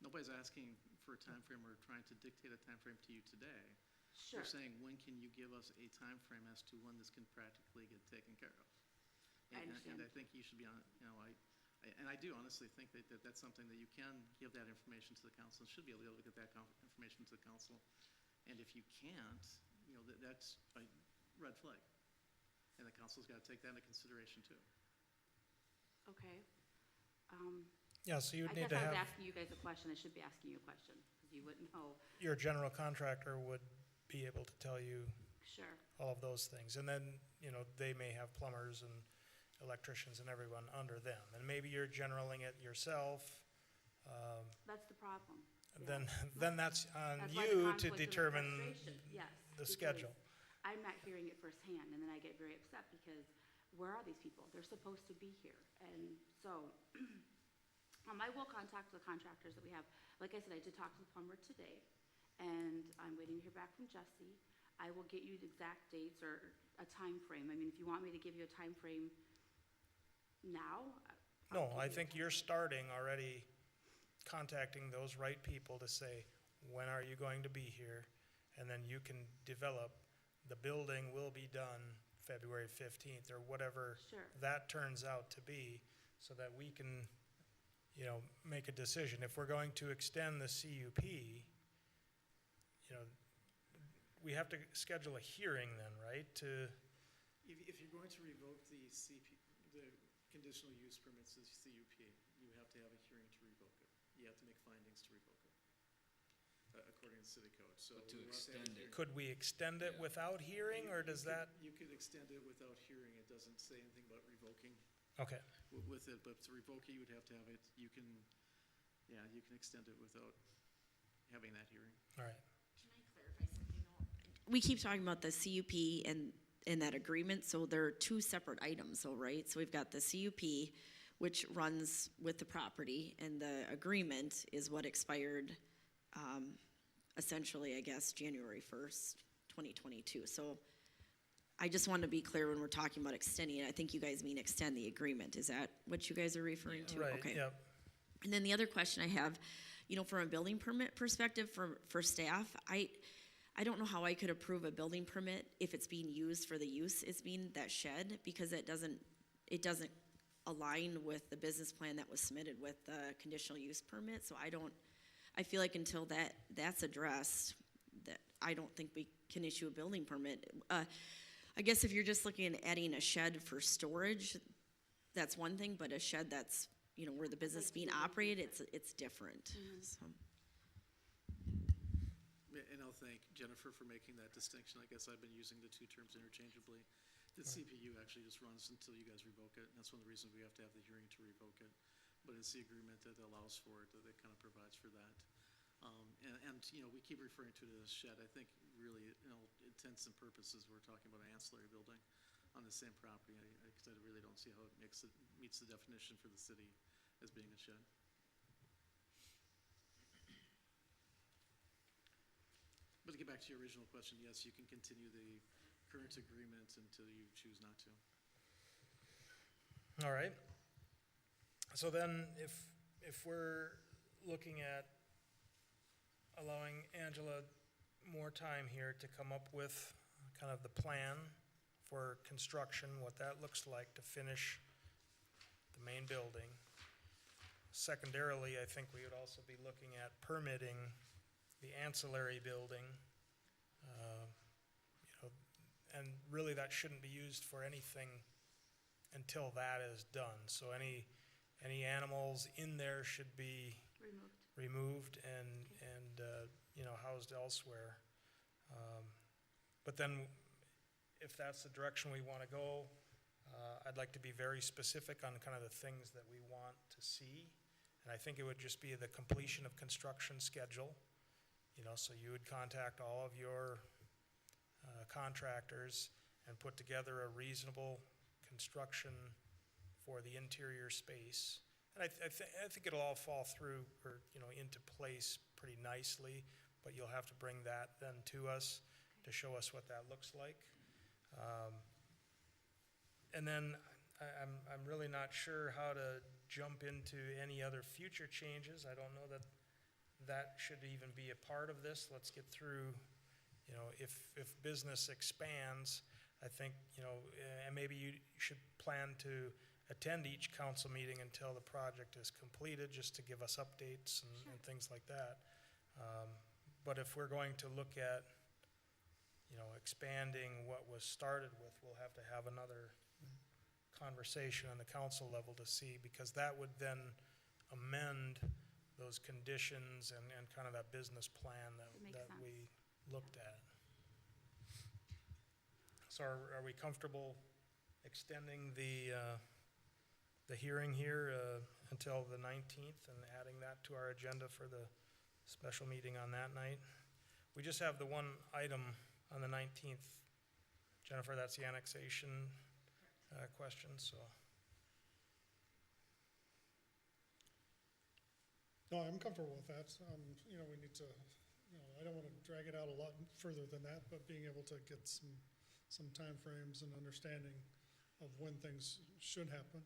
Nobody's asking for a time frame or trying to dictate a time frame to you today. Sure. We're saying, when can you give us a time frame as to when this can practically get taken care of? I understand. And I think you should be on, you know, and I do honestly think that that's something that you can give that information to the council, and should be able to get that information to the council. And if you can't, you know, that's a red flag. And the council's got to take that into consideration too. Okay. Yeah, so you I would need guess to I was have, asking you guys a question. I should be asking you a question, because you wouldn't know. your general contractor would be able to tell you Sure. all of those things. And then, you know, they may have plumbers and electricians and everyone under them. And maybe you're generaling it yourself. That's the problem. Yeah. Then that's on That's why the you to conflict and the determine frustration, yes, the because schedule. I'm not hearing it firsthand, and then I get very upset because where are these people? They're supposed to be here. And so, I will contact the contractors that we have. Like I said, I did talk to the plumber today, and I'm waiting to hear back from Jesse. I will get you the exact dates or a time frame. I mean, if you want me to give you a time frame now. No, I think you're starting already contacting those right people to say, when are you going to be here? And then you can develop, the building will be done February 15th or whatever Sure. that turns out to be, so that we can, you know, make a decision. If we're going to extend the CUP, you know, we have to schedule a hearing then, right? If you're going to revoke the conditional use permits, the CUP, you have to have a hearing to revoke it. You have to make findings to revoke it. according to city code, so. But to we want have a extend it. hearing. Could we extend it Yeah. without hearing, or does that, You could extend it without hearing, it doesn't say anything about revoking okay, with it, but to revoke it, you would have to have it, you can extend it without having that hearing. all right. Can I clarify something though? We keep talking about the CUP and that agreement, so there are two separate items though, right? So we've got the CUP, which runs with the property, and the agreement is what expired, essentially, I guess, January 1st, 2022. So I just want to be clear when we're talking about extending it, I think you guys mean extend the agreement. Is that what you guys are referring to? Right, Okay. yep. And then the other question I have, from a building permit perspective for staff, I don't know how I could approve a building permit if it's being used for the use it's being, that shed, because it doesn't align with the business plan that was submitted with the conditional use permit. So I feel like until that's addressed, that I don't think we can issue a building permit. I guess if you're just looking at adding a shed for storage, that's one thing, but a shed that's, where the business is being operated, it's different. So. And I'll thank Jennifer for making that distinction. I guess I've been using the two terms interchangeably. The CPU actually just runs until you guys revoke it, and that's one of the reasons we have to have the hearing to revoke it. But it's the agreement that allows for it, that kind of provides for that. And we keep referring to it as shed. I think really, intents and purposes, we're talking about an ancillary building on the same property. I really don't see how it meets the definition for the city as being a shed. But to get back to your original question, yes, you can continue the current agreement until you choose not to. All right. So then, if we're looking at allowing Angela more time here to come up with kind of the plan for construction, what that looks like to finish the main building. Secondarily, I think we would also be looking at permitting the ancillary building. And really that shouldn't be used for anything until that is done. So any animals in there should be removed and housed elsewhere. But then if that's the direction we want to go, I'd like to be very specific on kind of the things that we want to see. And I think it would just be the completion of construction schedule. So you would contact all of your contractors and put together a reasonable construction for the interior space. And I think it'll all fall through or, into place pretty nicely, but you'll have to bring that then to us to show us what that looks like. And then I'm really not sure how to jump into any other future changes. I don't know that should even be a part of this. Let's get through, if business expands, I think, and maybe you should plan to attend each council meeting until the project is completed, just to give us updates and things like that. But if we're going to look at, expanding what was started with, we'll have to have another conversation on the council level to see, because that would then amend those conditions and kind of that business plan that we looked at. So are we comfortable extending the hearing here until the 19th and adding that to our agenda for the special meeting on that night? We just have the one item on the 19th, Jennifer, that's the annexation question, so. No, I'm comfortable with that. We need to, I don't want to drag it out a lot further than that, but being able to get some timeframes and understanding of when things should happen,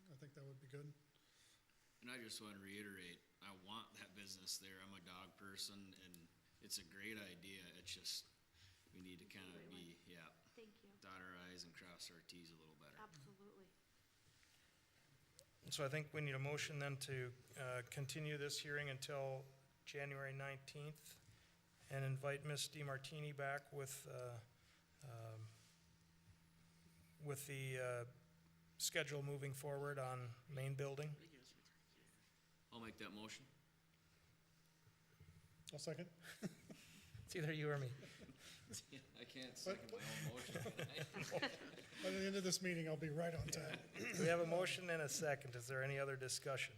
I think that would be good. And I just want to reiterate, I want that business there. I'm a dog person, and it's a great idea. It's just, we need to kind of be, Thank you. dot our i's and cross our t's a little better. Absolutely. So I think we need a motion then to continue this hearing until January 19th and invite Ms. DiMartini back with the schedule moving forward on main building. I'll make that motion. I'll second. It's either you or me. I can't second my own motion, can I? By the end of this meeting, I'll be right on time. We have a motion and a second. Is there any other discussion?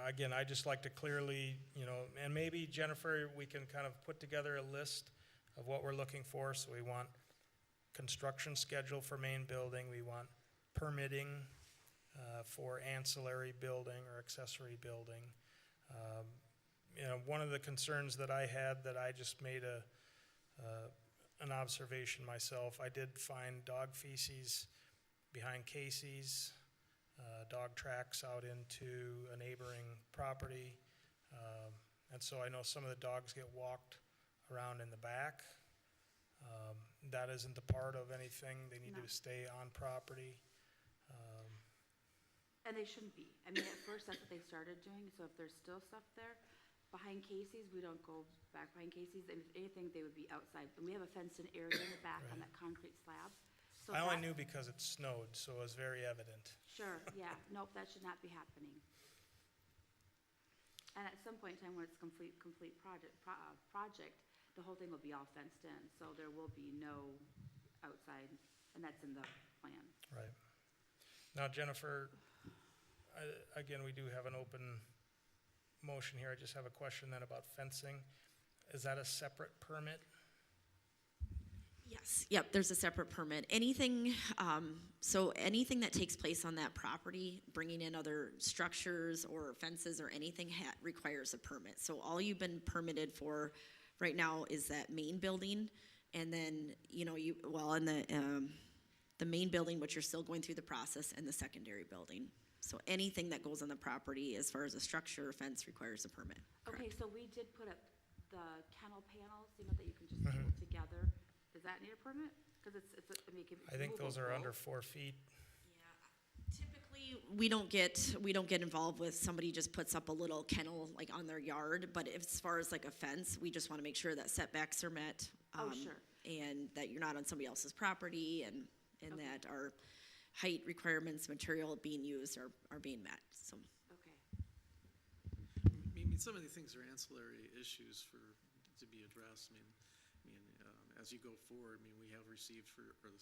Again, I just like to clearly, and maybe Jennifer, we can kind of put together a list of what we're looking for. So we want construction schedule for main building. We want permitting for ancillary building or accessory building. One of the concerns that I had, that I just made an observation myself, I did find dog feces behind Casey's, dog tracks out into a neighboring property. And so I know some of the dogs get walked around in the back. That isn't a part of anything. They need No. to stay on property. And they shouldn't be. I mean, at first, that's what they started doing, so if there's still stuff there, behind Casey's, we don't go back behind Casey's, and if anything, they would be outside. And we have a fenced-in area in the back on that concrete slab. So I only that- knew because it snowed, so it was very evident. Sure, yeah, nope, that should not be happening. And at some point in time, when it's complete project, the whole thing will be all fenced in, so there will be no outside, and that's in the plan. Right. Now, Jennifer, again, we do have an open motion here. I just have a question then about fencing. Is that a separate permit? Yes, yep, there's a separate permit. Anything that takes place on that property, bringing in other structures or fences or anything requires a permit. So all you've been permitted for right now is that main building, and then, the main building, which you're still going through the process, and the secondary building. So anything that goes on the property as far as a structure or fence requires a permit. Okay, Correct. so we did put up the kennel panels, that you can just put together. Does that need a permit? Because I think those are under 4 feet. Typically, we don't get involved with somebody just puts up a little kennel like on their yard, but as far as like a fence, we just want to make sure that setbacks are met. Oh, sure. And that you're not on somebody else's property, and Okay. that our height requirements, material being used are being met, so. Okay, I mean, some of these things are ancillary issues to be addressed. As you go forward, we have received or the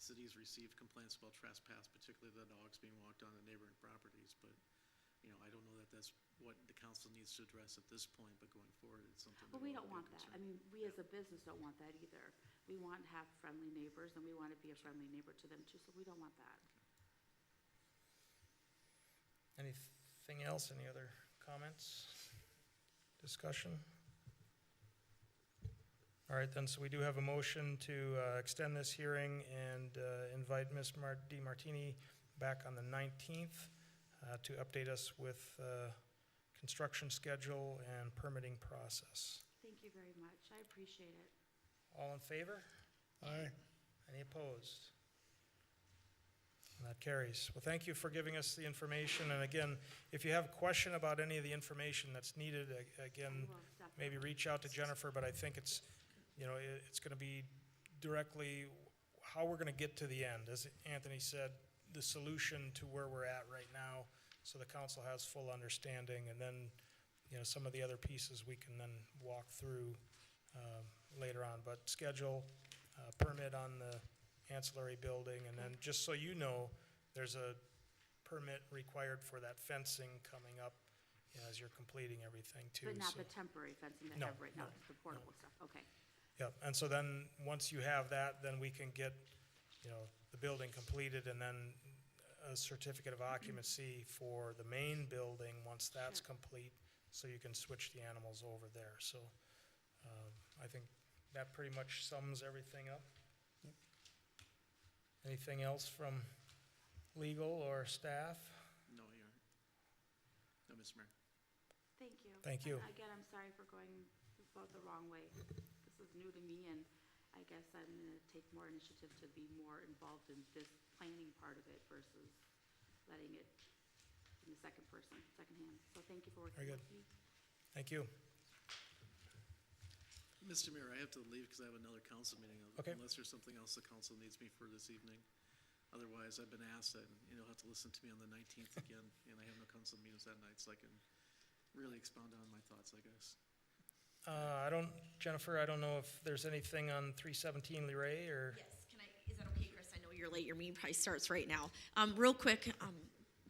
city's received complaints about trespass, particularly the dogs being walked on the neighboring properties, but, I don't know that that's what the council needs to address at this point, but going forward, it's something. but we don't want that. We as a business don't want that either. We want to have friendly neighbors, and we want to be a friendly neighbor to them too, so we don't want that. Anything else? Any other comments? Discussion? All right, then, so we do have a motion to extend this hearing and invite Ms. DiMartini back on the 19th to update us with construction schedule and permitting process. Thank you very much. I appreciate it. All in favor? Aye. Any opposed? And that carries. Well, thank you for giving us the information. And again, if you have a question about any of the information that's needed, again, Well, definitely. maybe reach out to Jennifer, but I think it's going to be directly how we're going to get to the end. As Anthony said, the solution to where we're at right now, so the council has full understanding, and then, some of the other pieces we can then walk through later on. But schedule, permit on the ancillary building, and then just so you know, there's a permit required for that fencing coming up as you're completing everything too. But not so- the temporary fencing they No, have right now, no, the portable stuff, okay. Yep, and so then, once you have that, then we can get, the building completed, and then a certificate of occupancy for the main building, once that's Sure. complete, so you can switch the animals over there. So, I think that pretty much sums everything up. Anything else from legal or staff? No, no, Mr. Mayor. Thank you. Thank you. And again, I'm sorry for going about the wrong way. This is new to me, and I guess I'm gonna take more initiative to be more involved in this planning part of it versus letting it in the second hand. So thank you for Very working good. with me. Thank you. Mr. Mayor, I have to leave because I have another council meeting. Okay. Unless there's something else the council needs me for this evening. Otherwise, I've been asked that, have to listen to me on the 19th again, and I have no council meetings that night, so I can really expound on my thoughts, I guess. Jennifer, I don't know if there's anything on 317 Leray or? Yes, is that okay, Chris? I know you're late, your meeting probably starts right now. Real quick,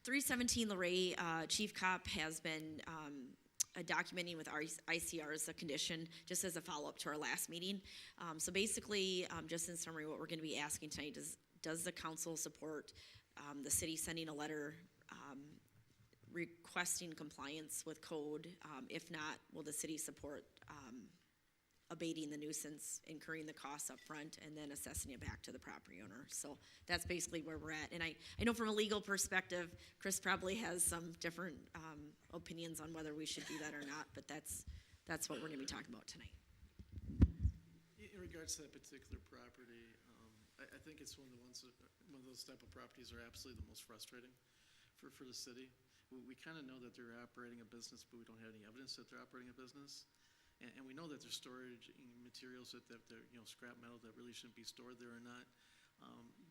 317 Luray, Chief Cop has been documenting with ICRs a condition, just as a follow-up to our last meeting. So basically, just in summary, what we're gonna be asking tonight is, does the council support the city sending a letter requesting compliance with code? If not, will the city support abating the nuisance, incurring the costs up front, and then assessing it back to the property owner? So that's basically where we're at. And I know from a legal perspective, Chris probably has some different opinions on whether we should do that or not, but that's what we're gonna be talking about tonight. In regards to that particular property, I think it's one of those type of properties are absolutely the most frustrating for the city. We kind of know that they're operating a business, but we don't have any evidence that they're operating a business. And we know that there's storage materials that they're, scrap metal that really shouldn't be stored there or not.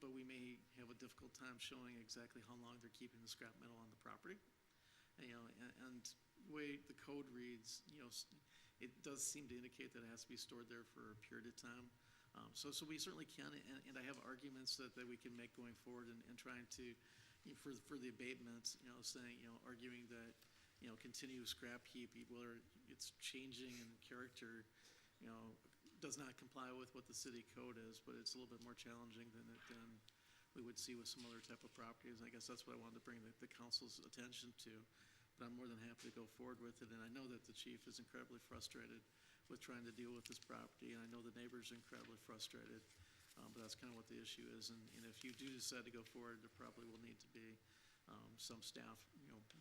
But we may have a difficult time showing exactly how long they're keeping the scrap metal on the property. And the way the code reads, it does seem to indicate that it has to be stored there for a period of time. So we certainly can, and I have arguments that we can make going forward and trying to, for the abatement, saying, arguing that, continuous scrap heap, whether it's changing in character, does not comply with what the city code is, but it's a little bit more challenging than we would see with some other type of properties. I guess that's what I wanted to bring the council's attention to, but I'm more than happy to go forward with it. And I know that the chief is incredibly frustrated with trying to deal with this property, and I know the neighbors are incredibly frustrated, but that's kind of what the issue is. And if you do decide to go forward, there probably will need to be some staff,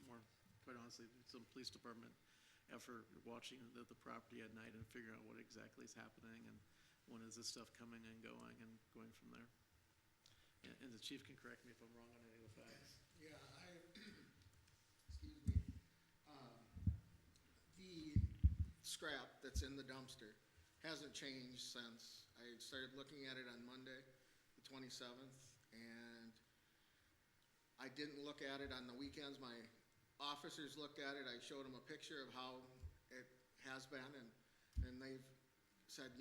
more, quite honestly, some police department effort watching the property at night and figuring out what exactly is happening and when is this stuff coming and going from there. And the chief can correct me if I'm wrong on any of the facts. Yeah, excuse me. The scrap that's in the dumpster hasn't changed since I started looking at it on Monday, the 27th, and I didn't look at it on the weekends. My officers looked at it. I showed them a picture of how it has been, and they've said,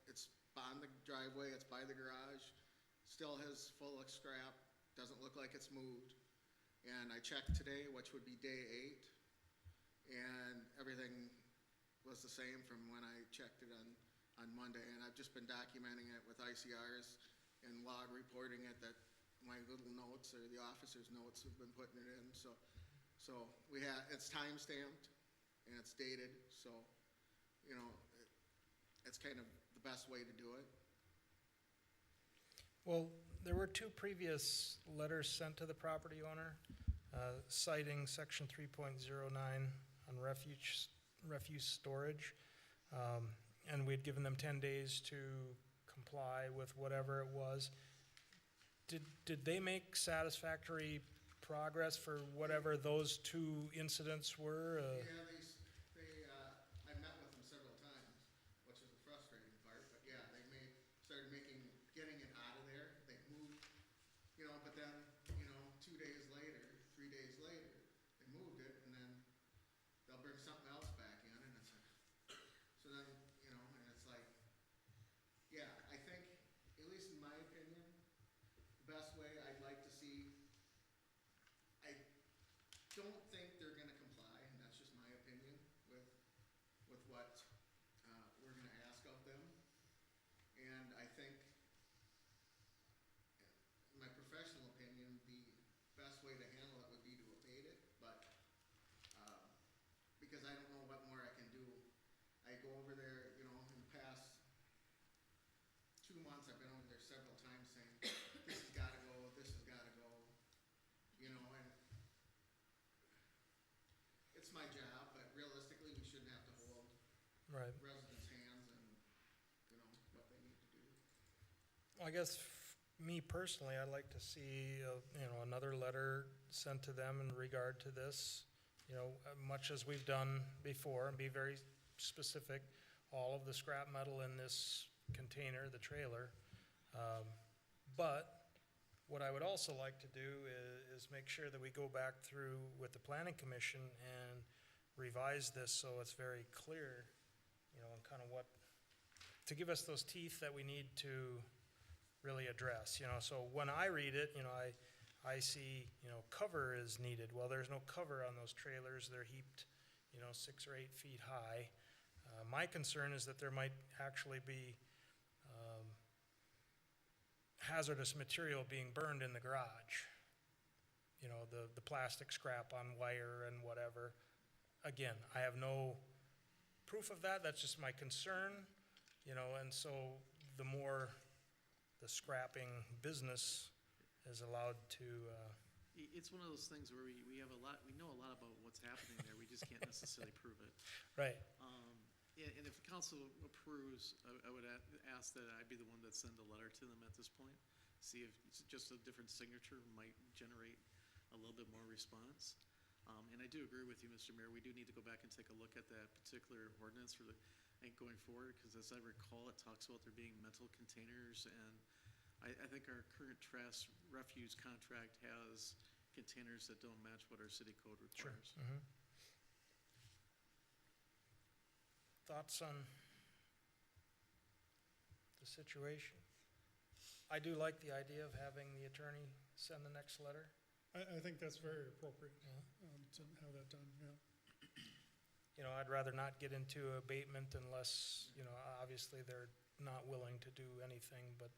it's on the driveway, it's by the garage, still has full of scrap, doesn't look like it's moved. And I checked today, which would be day 8, and everything was the same from when I checked it on Monday. And I've just been documenting it with ICRs and log reporting it, that my little notes or the officer's notes have been putting it in. So it's time stamped and it's dated. So, it's kind of the best way to do it. Well, there were 2 previous letters sent to the property owner citing section 3.09 on refuse storage. And we had given them 10 days to comply with whatever it was. Did they make satisfactory progress for whatever those 2 incidents were? Yeah, I met with them several times, which is the frustrating part. But yeah, started getting it out of there. They moved, but then 2 days later, 3 days later, they moved it, and then they'll bring something else back in, and it's like, so then and it's like, yeah, I think, at least in my opinion, the best way I'd like to see. I don't think they're going to comply, and that's just my opinion with what we're going to ask of them. And I think, in my professional opinion, the best way to handle it would be to abate it. But because I don't know what more I can do, I go over there. In the past 2 months, I've been over there several times saying, "This has got to go. This has got to go." And it's my job, but realistically, we shouldn't have to hold Right. residents' hands and, what they need to do. I guess me personally, I'd like to see, another letter sent to them in regard to this, much as we've done before, and be very specific, all of the scrap metal in this container, the trailer. But what I would also like to do is make sure that we go back through with the planning commission and revise this so it's very clear, you know, and kind of what, to give us those teeth that we need to really address, you know. So when I read it, you know, I see, you know, cover is needed. Well, there's no cover on those trailers. They're heaped, you know, 6 or 8 feet high. My concern is that there might actually be hazardous material being burned in the garage. You know, the plastic scrap on wire and whatever. Again, I have no proof of that. That's just my concern, you know, and so the more the scrapping business is allowed to, It's one of those things where we have we know a lot about what's happening there, we just can't necessarily prove it. right, And if the council approves, I would ask that I be the one that send a letter to them at this point. See if just a different signature might generate a little bit more response. And I do agree with you, Mr. Mayor, we do need to go back and take a look at that particular ordinance for going forward, because as I recall, it talks about there being metal containers, and I think our current trash refuse contract has containers that don't match what our city code sure. requires. Mhm. Thoughts on the situation? I do like the idea of having the attorney send the next letter. I think that's very appropriate, to have that done, yeah. You know, I'd rather not get into abatement unless, you know, obviously they're not willing to do anything, but,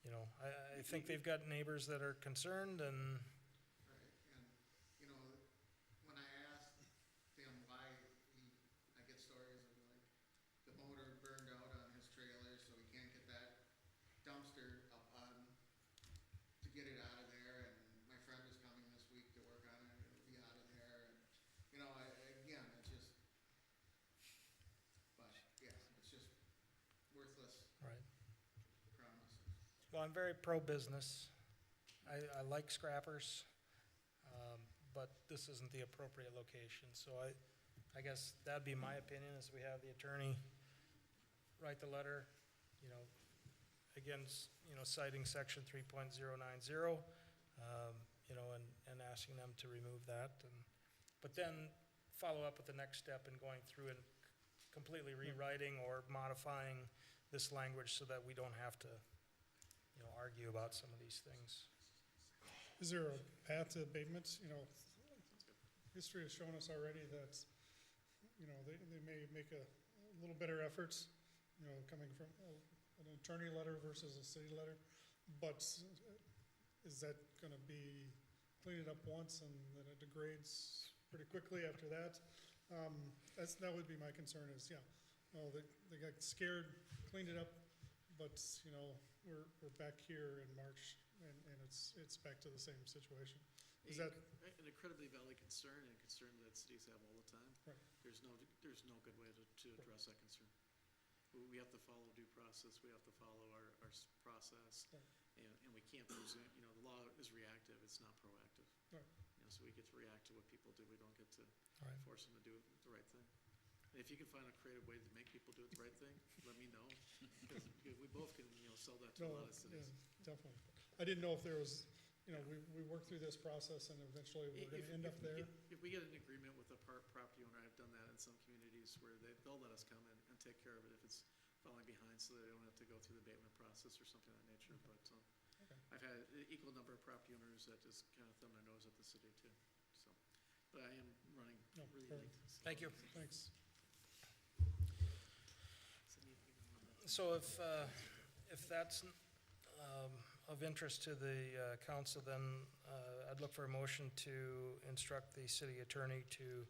you know, I think they've got neighbors that are concerned and, Right, and, you know, when I asked them why I get stories of like, the motor burned out on his trailer, so he can't get that dumpster up on, to get it out of there, and my friend is coming this week to work on it, and it'll be out of there, and, you know, again, it's just, but, yeah, it's just worthless right. promises. Well, I'm very pro-business. I like scrappers, but this isn't the appropriate location. So I guess that'd be my opinion, is we have the attorney write the letter, you know, again, you know, citing section 3.090, you know, and asking them to remove that. But then follow up with the next step in going through and completely rewriting or modifying this language so that we don't have to, you know, argue about some of these things. Is there a path to abatement? You know, history has shown us already that, you know, they may make a little better efforts, you know, coming from an attorney letter versus a city letter. But is that gonna be clean it up once and then it degrades pretty quickly after that? That would be my concern is, yeah, oh, they got scared, cleaned it up, but, you know, we're back here in March and it's back to the same situation. Is that, An incredibly valid concern, and a concern that cities have all the time. right, There's no good way to address that concern. We have to follow due process, we have to follow our process, Right. and we can't presume, you know, the law is reactive, it's not proactive. right. You know, so we get to react to what people do, we don't get to Right. force them to do the right thing. And if you can find a creative way to make people do it the right thing, let me know, because we both can, you know, sell that to a No, lot of yeah, cities. definitely. I didn't know if there was, you know, we worked through this process and eventually we're gonna end up there. If we get an agreement with a property owner, I've done that in some communities where they'll let us come in and take care of it if it's falling behind, so they don't have to go through the abatement process or something of that nature. But Okay. I've had an equal number of property owners that just kind of thumb their nose at the city too, so. But I am running No, really perfect. late. so- Thank you. Thanks. So if that's of interest to the council, then I'd look for a motion to instruct the city attorney to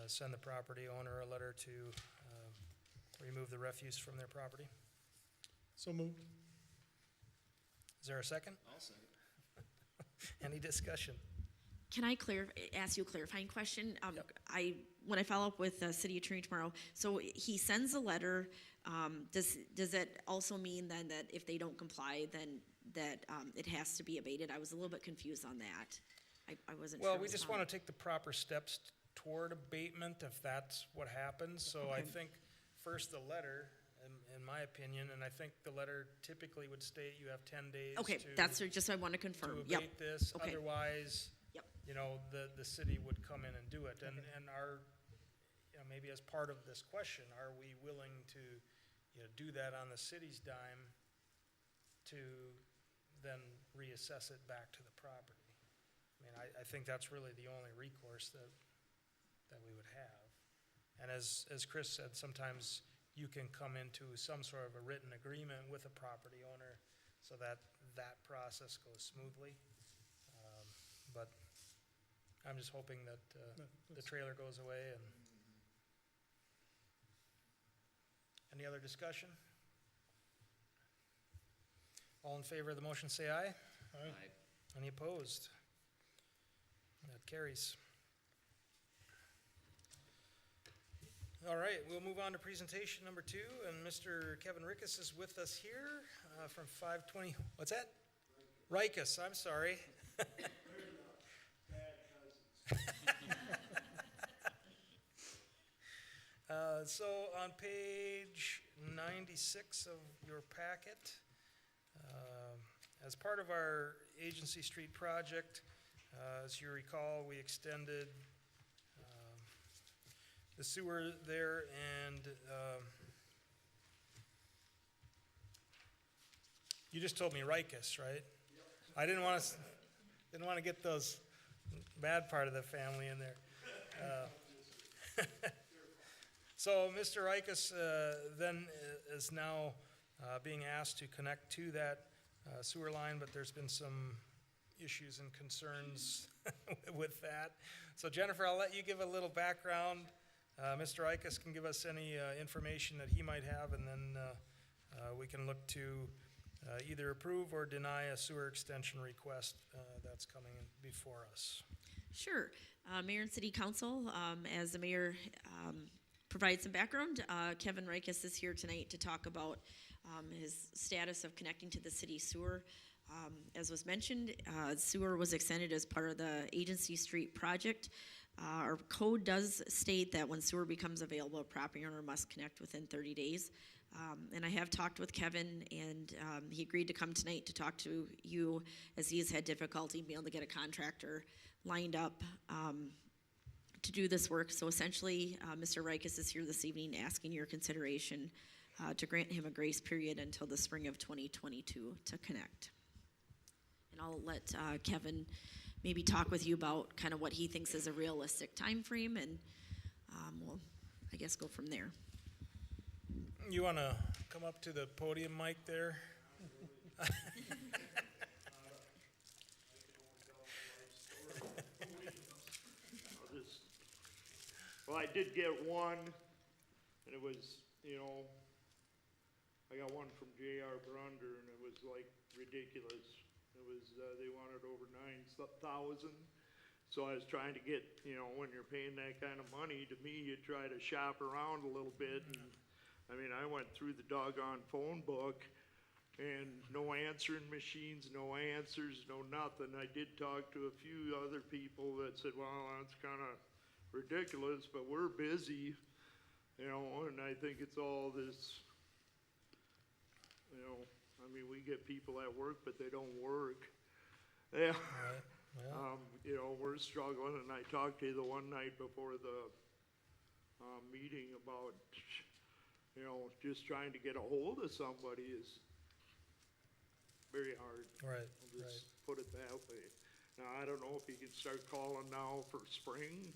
send the property owner a letter to remove the refuse from their property. So moved. Is there a second? I'll second. Any discussion? Can I ask you a clarifying question? Yep. When I follow up with the city attorney tomorrow, so he sends a letter, does it also mean then that if they don't comply, then that it has to be abated? I was a little bit confused on that. I wasn't sure. Well, we just want to take the proper steps toward abatement if that's what happens. So I Okay. think first the letter, in my opinion, and I think the letter typically would state you have 10 days Okay, to that's just, I want to confirm. Yep. abate this. Okay. Otherwise, Yep. you know, the city would come in and do it. And our maybe as part of this question, are we willing to, do that on the city's dime to then reassess it back to the property? I mean, I think that's really the only recourse that we would have. And as Chris said, sometimes you can come into some sort of a written agreement with a property owner so that that process goes smoothly. But I'm just hoping that the trailer goes away. And any other discussion? All in favor of the motion, say aye. Aye. Any opposed? That carries. All right, we'll move on to presentation number 2, and Mr. Kevin Rickus is with us here from 520, what's that? Rickus, I'm sorry. So on page 96 of your packet, as part of our Agency Street project, as you recall, we extended the sewer there, and you just told me Rickus, right? Yep. I didn't want to get those bad part of the family in there. So Mr. Rickus then is now being asked to connect to that sewer line, but there's been some issues and concerns with that. So Jennifer, I'll let you give a little background. Mr. Rickus can give us any information that he might have, and then we can look to either approve or deny a sewer extension request that's coming before us. Sure. Mayor and City Council, as the mayor provides some background, Kevin Rickus is here tonight to talk about his status of connecting to the city sewer. As was mentioned, sewer was extended as part of the Agency Street project. Our code does state that when sewer becomes available, a property owner must connect within 30 days. And I have talked with Kevin, and he agreed to come tonight to talk to you, as he has had difficulty being able to get a contractor lined up to do this work. So essentially, Mr. Rickus is here this evening asking your consideration to grant him a grace period until the spring of 2022 to connect. And I'll let Kevin maybe talk with you about kind of what he thinks is a realistic time frame, and we'll, I guess, go from there. You want to come up to the podium, Mike, there? Well, I did get one, and it was, I got one from J.R. Brunder, and it was like ridiculous. It was, they wanted over 9,000. So I was trying to get, when you're paying that kind of money, to me, you try to shop around a little bit. And I mean, I went through the doggone phone book, and no answering machines, no answers, no nothing. I did talk to a few other people that said, well, that's kind of ridiculous, but we're busy, and I think it's all this, I mean, we get people at work, but they don't work. Yeah. Right. Yeah. We're struggling, and I talked to you the one night before the meeting about, just trying to get a hold of somebody is very hard. Right. I'll just put it that way. Now, I don't know if you can start calling now for spring.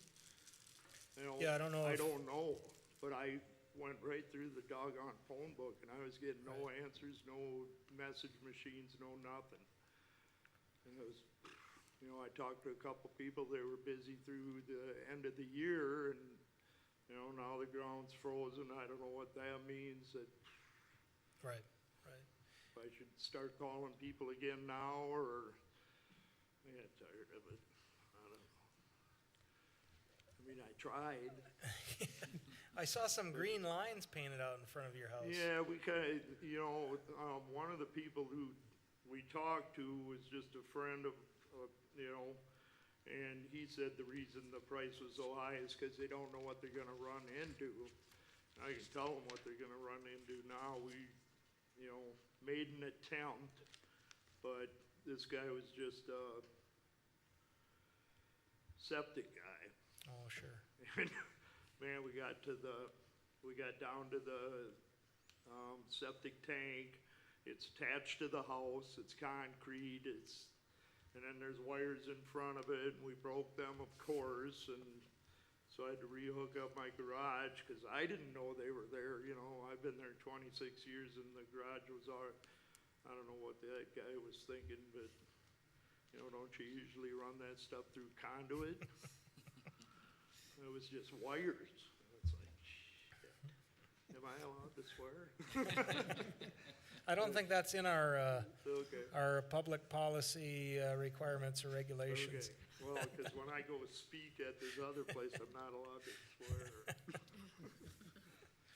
Yeah, I don't know. I don't know, but I went right through the doggone phone book, and I was getting no answers, no message machines, no nothing. And it was, I talked to a couple people, they were busy through the end of the year, and, now the ground's frozen. I don't know what that means. Right. If I should start calling people again now, or I get tired of it. I don't know. I mean, I tried. I saw some green lines painted out in front of your house. Yeah, we kind of, one of the people who we talked to was just a friend of and he said the reason the price was so high is because they don't know what they're going to run into. I can tell them what they're going to run into now. We, made an attempt, but this guy was just a septic guy. Oh, sure. And man, we got down to the, septic tank. It's attached to the house, it's concrete, and then there's wires in front of it, and we broke them, of course, and so I had to re-hook up my garage, cause I didn't know they were there, you know, I've been there 26 years and the garage was I don't know what that guy was thinking, but, you know, don't you usually run that stuff through conduit? It was just wires, and it's like, shit, am I allowed to swear? I don't think that's in our Okay. public policy requirements or regulations. Okay, well, because when I go speak at this other place, I'm not allowed to swear.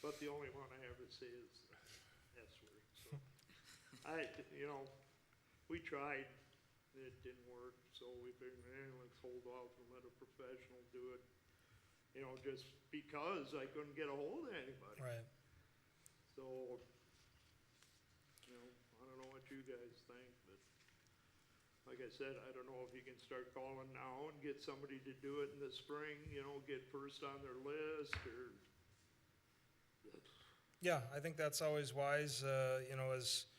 But the only one I ever say is the S word, so. You know, we tried, it didn't work, so we figured, let's hold off and let a professional do it. You know, just because I couldn't get a hold of anybody. Right. So, you know, I don't know what you guys think, but like I said, I don't know if you can start calling now and get somebody to do it in the spring, you know, get first on their list or. Yeah, I think that's always wise, you know, as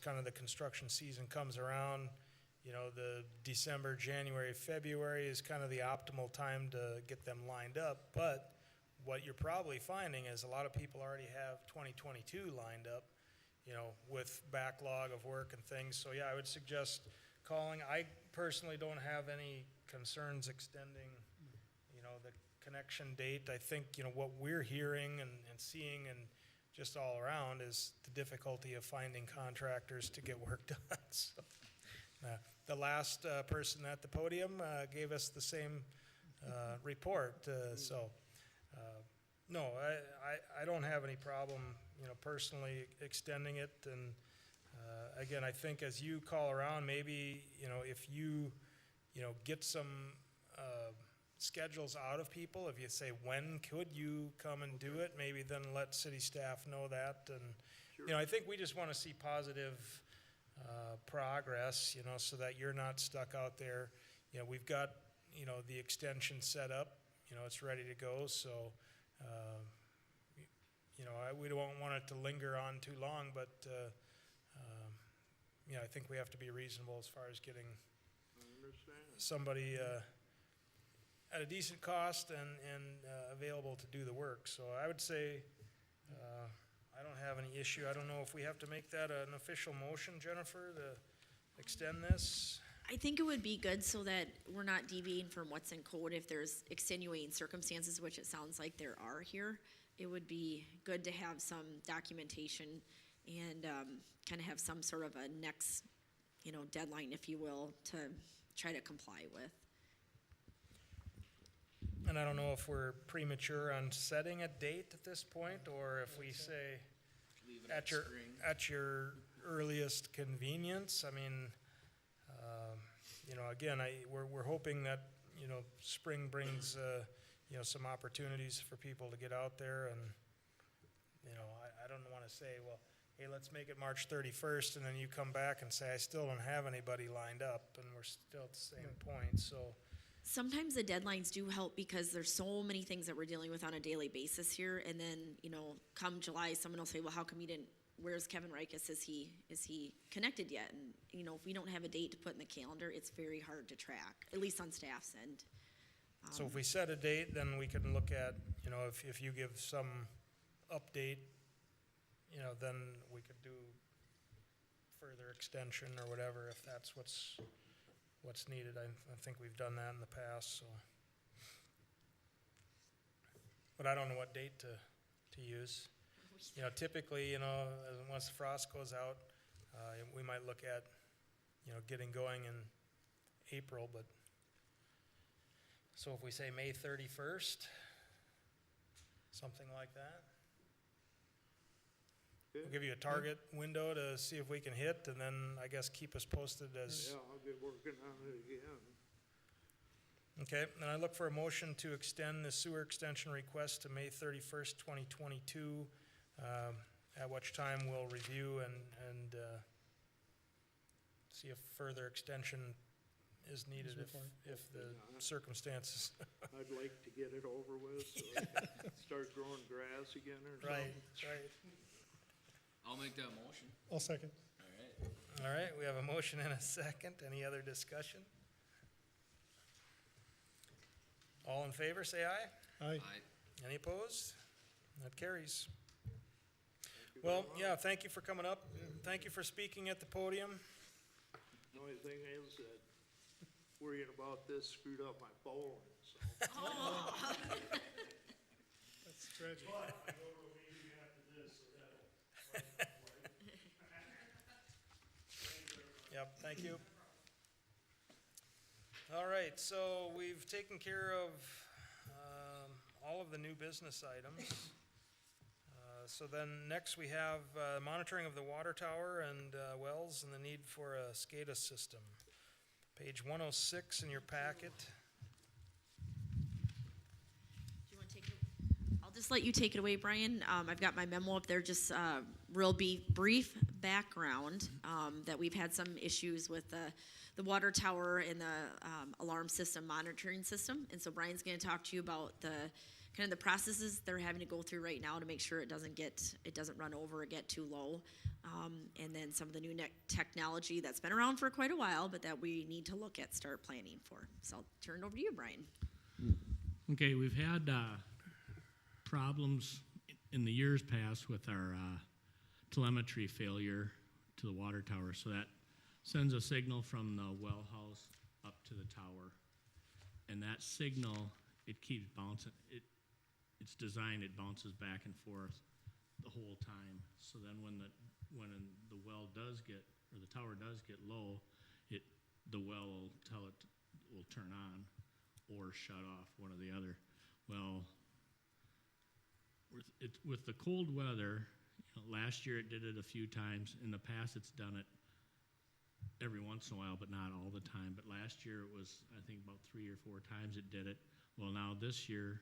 kind of the construction season comes around, you know, the December, January, February is kind of the optimal time to get them lined up. But what you're probably finding is a lot of people already have 2022 lined up, you know, with backlog of work and things. So yeah, I would suggest calling. I personally don't have any concerns extending, you know, the connection date. I think, you know, what we're hearing and seeing and just all around is the difficulty of finding contractors to get work done. So, the last person at the podium gave us the same report. No, I don't have any problem, you know, personally extending it. And again, I think as you call around, maybe, you know, if you know, get some schedules out of people, if you say, when could you come and do it, maybe then let city staff know that. And, Sure. you know, I think we just want to see positive progress, you know, so that you're not stuck out there. You know, we've got, you know, the extension set up, you know, it's ready to go. So, you know, we don't want it to linger on too long, but, you know, I think we have to be reasonable as far as getting I understand. somebody at a decent cost and available to do the work. So I would say I don't have any issue. I don't know if we have to make that an official motion, Jennifer, to extend this. I think it would be good so that we're not deviating from what's in code if there's extenuating circumstances, which it sounds like there are here. It would be good to have some documentation and kind of have some sort of a next, you know, deadline, if you will, to try to comply with. And I don't know if we're premature on setting a date at this point, or if we say Leave it at your spring. earliest convenience. I mean, you know, again, we're hoping that, you know, spring brings you know, some opportunities for people to get out there. And, you know, I don't want to say, well, hey, let's make it March 31st, and then you come back and say, I still don't have anybody lined up, and we're still at the same point. So Sometimes the deadlines do help because there's so many things that we're dealing with on a daily basis here. And then, you know, come July, someone will say, well, how come you didn't, where's Kevin Rikus? Is he connected yet? And, you know, if we don't have a date to put in the calendar, it's very hard to track, at least on staff's end. So if we set a date, then we can look at, you know, if you give some update, you know, then we could do further extension or whatever, if that's what's needed. I think we've done that in the past, so. But I don't know what date to use. You know, typically, you know, once the frost goes out, we might look at, you know, getting going in April, but. So if we say May 31st, something like that. Okay. We'll give you a target window to see if we can hit, and then I guess keep us posted as. Yeah, I'll get working on it again. Okay, and I look for a motion to extend the sewer extension request to May 31st, 2022, at which time we'll review and see if further extension is needed Is required. if the circumstances. I'd like to get it over with so I can start growing grass again or Right, something. right. I'll make that motion. I'll second. All right. All right, we have a motion and a second. Any other discussion? All in favor, say aye. Aye. Any opposed? That carries. Well, yeah, thank you for coming up. Thank you for speaking at the podium. The only thing is that worrying about this screwed up my phone, so. That's tragic. But I go to a meeting after this, so that'll. Yep, thank you. All right, so we've taken care of all of the new business items. So then next we have monitoring of the water tower and wells and the need for a Scada system. Page 106 in your packet. Do you want to take it? I'll just let you take it away, Brian. I've got my memo up there, just real brief background, that we've had some issues with the water tower and the alarm system monitoring system. And so Brian's going to talk to you about the kind of the processes they're having to go through right now to make sure it doesn't run over or get too low. And then some of the new technology that's been around for quite a while, but that we need to look at, start planning for. So I'll turn it over to you, Brian. Okay, we've had problems in the years past with our telemetry failure to the water tower. So that sends a signal from the well house up to the tower. And that signal, it keeps bouncing. It's designed, it bounces back and forth the whole time. So then when the well does get, or the tower does get low, the well will tell it will turn on or shut off, one or the other. Well, with the cold weather, last year it did it a few times. In the past, it's done it every once in a while, but not all the time. But last year it was, I think, about 3 or 4 times it did it. Well, now this year,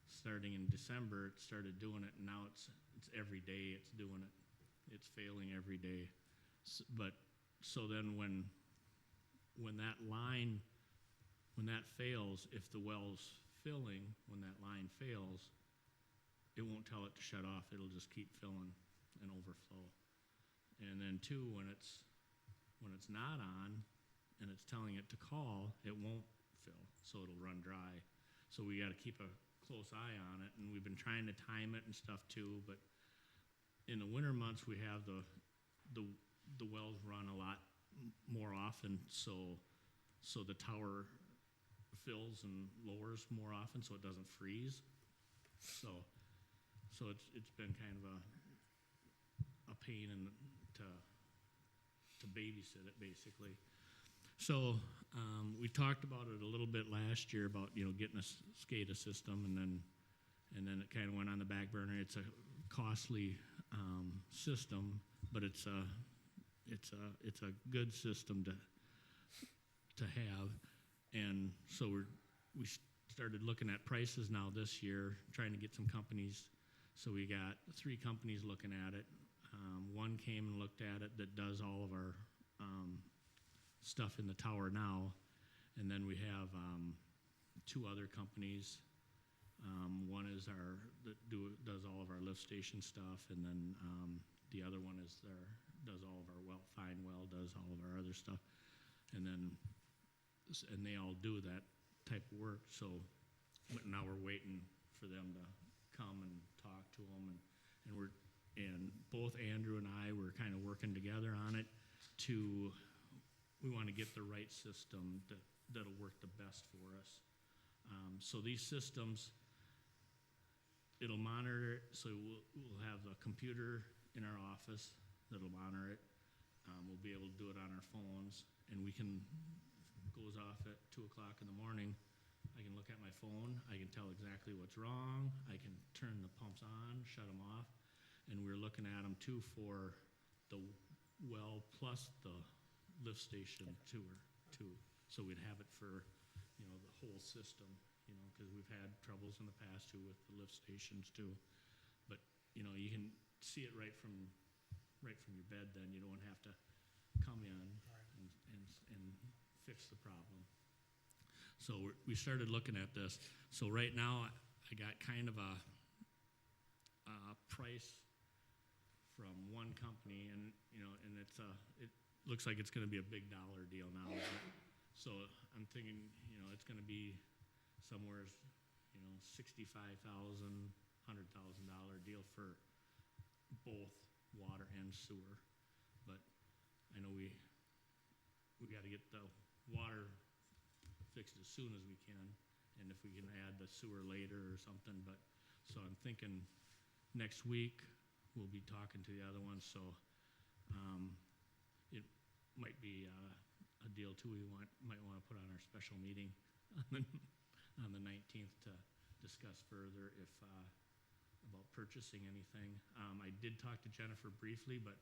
starting in December, it started doing it, and now it's every day it's doing it. It's failing every day. So then when that fails, if the well's filling, when that line fails, it won't tell it to shut off. It'll just keep filling and overflow. And then two, when it's not on and it's telling it to call, it won't fill, so it'll run dry. So we got to keep a close eye on it, and we've been trying to time it and stuff too. But in the winter months, we have the wells run a lot more often, so the tower fills and lowers more often, so it doesn't freeze. So it's been kind of a pain to babysit it, basically. So we talked about it a little bit last year about getting a Scada system, and then it kind of went on the back burner. It's a costly system, but it's a good system to have, and so we started looking at prices now this year, trying to get some companies. So we got 3 companies looking at it. One came and looked at it that does all of our stuff in the tower now, and then we have 2 other companies. One is does all of our lift station stuff, and then the other one does all of our Fine Well does all of our other stuff, and they all do that type of work. So now we're waiting for them to come and talk to them, and both Andrew and I were kind of working together on it. We want to get the right system that'll work the best for us. So these systems, it'll monitor it. So we'll have a computer in our office that'll monitor it. We'll be able to do it on our phones, and goes off at 2 o'clock in the morning. I can look at my phone. I can tell exactly what's wrong. I can turn the pumps on, shut them off, and we're looking at them too for the well plus the lift station tour too. So we'd have it for the whole system, because we've had troubles in the past too with the lift stations too. But you can see it right from your bed. Then you don't have to come in and fix the problem. So we started looking at this. So right now, I got kind of a price from one company, and and it looks like it's going to be a big dollar deal now. So I'm thinking, it's going to be somewhere, $65,000, $100,000 deal for both water and sewer. But I know we got to get the water fixed as soon as we can, and if we can add the sewer later or something. But so I'm thinking next week we'll be talking to the other ones. So it might be a deal too. We might want to put on our special meeting on the 19th to discuss further if about purchasing anything. I did talk to Jennifer briefly, but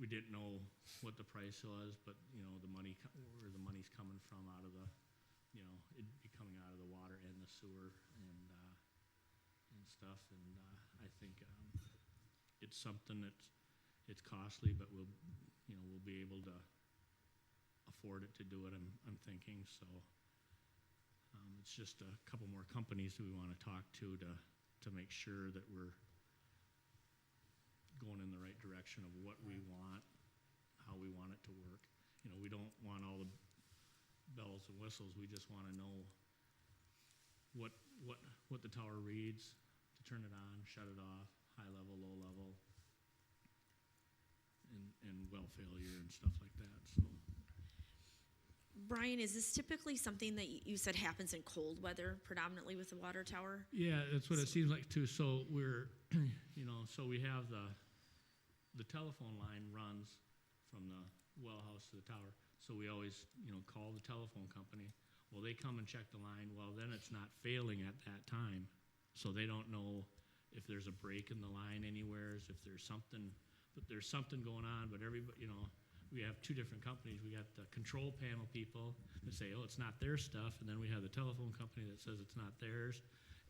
we didn't know what the price was. But the money, where the money's coming from out of the, it'd be coming out of the water and the sewer and stuff. And I think it's something it's costly, but we'll be able to afford it to do it. I'm thinking so. It's just a couple more companies that we want to talk to make sure that we're going in the right direction of what we want, how we want it to work. We don't want all the bells and whistles. We just want to know what the tower reads to turn it on, shut it off, high level, low level, and well failure and stuff like that. So. Brian, is this typically something that you said happens in cold weather predominantly with the water tower? Yeah, that's what it seems like too. So we're, so we have the telephone line runs from the well house to the tower. So we always, call the telephone company. Well, they come and check the line. Well, then it's not failing at that time. So they don't know if there's a break in the line anywhere, if there's something, but there's something going on. But everybody, we have two different companies. We got the control panel people that say, oh, it's not their stuff. And then we have the telephone company that says it's not theirs.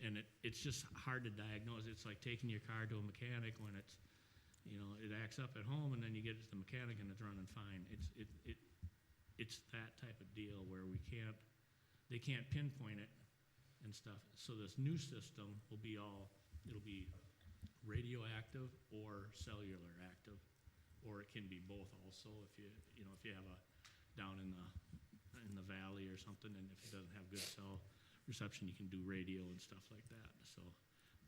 And it's just hard to diagnose. It's like taking your car to a mechanic when it's, it acts up at home, and then you get it to the mechanic and it's running fine. It's that type of deal where they can't pinpoint it and stuff. So this new system will be it'll be radioactive or cellular active, or it can be both also. If you have down in the valley or something, and if it doesn't have good cell reception, you can do radio and stuff like that. So,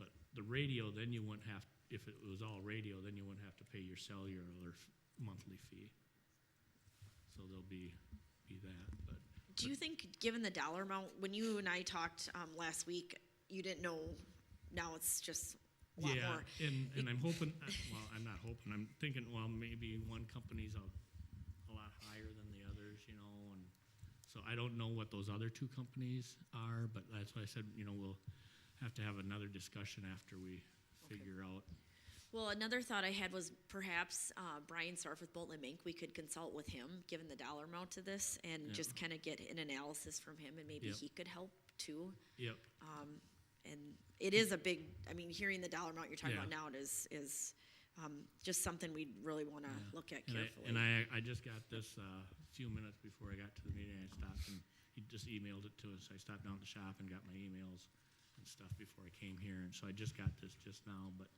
but the radio, then you wouldn't have, if it was all radio, then you wouldn't have to pay your cellular monthly fee. So there'll be that. But do you think, given the dollar amount, when you and I talked last week, you didn't know? Now it's just a lot more. And I'm hoping. Well, I'm not hoping. I'm thinking. Well, maybe one company's a lot higher than the others, and so I don't know what those other two companies are. But that's why I said, we'll have to have another discussion after we figure out. Well, another thought I had was perhaps Brian Sarf with Bolton & Mink, we could consult with him, given the dollar amount to this, and just kind of get an analysis from him, and maybe he could help too. Yep. And it is a big, hearing the dollar amount you're talking about now is just something we really want to look at carefully. And I just got this a few minutes before I got to the meeting. I stopped, and he just emailed it to us. I stopped down at the shop and got my emails and stuff before I came here, and so I just got this just now, but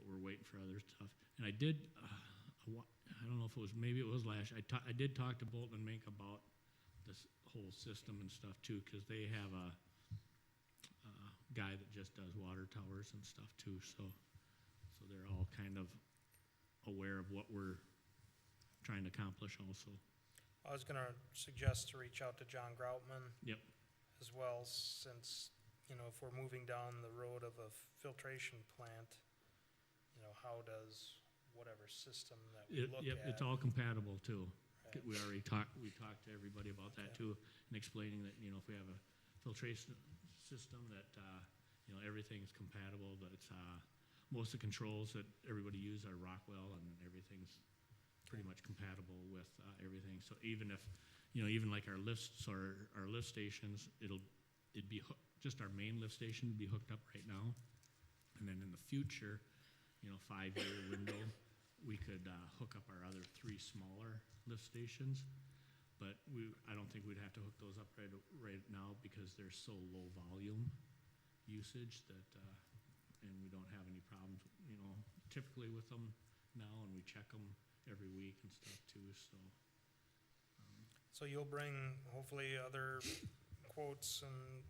we're waiting for other stuff. And I did, I don't know if it was, maybe it was last year, I did talk to Bolton & Mink about this whole system and stuff too, because they have a guy that just does water towers and stuff too, so they're all kind of aware of what we're trying to accomplish also. I was gonna suggest to reach out to John Groutman. Yep. As well, since, if we're moving down the road of a filtration plant, how does whatever system that we look at. It's all compatible too. Right. We talked to everybody about that too, and explaining that, if we have a filtration system that, everything's compatible, but it's, most of the controls that everybody uses are Rockwell, and everything's pretty much compatible with everything. So even if, even like our lifts or our lift stations, it'd be just our main lift station would be hooked up right now, and then in the future, 5-year window, we could hook up our other 3 smaller lift stations. But I don't think we'd have to hook those up right now because they're so low volume usage that, and we don't have any problems, typically with them now, and we check them every week and stuff too, so. So you'll bring hopefully other quotes and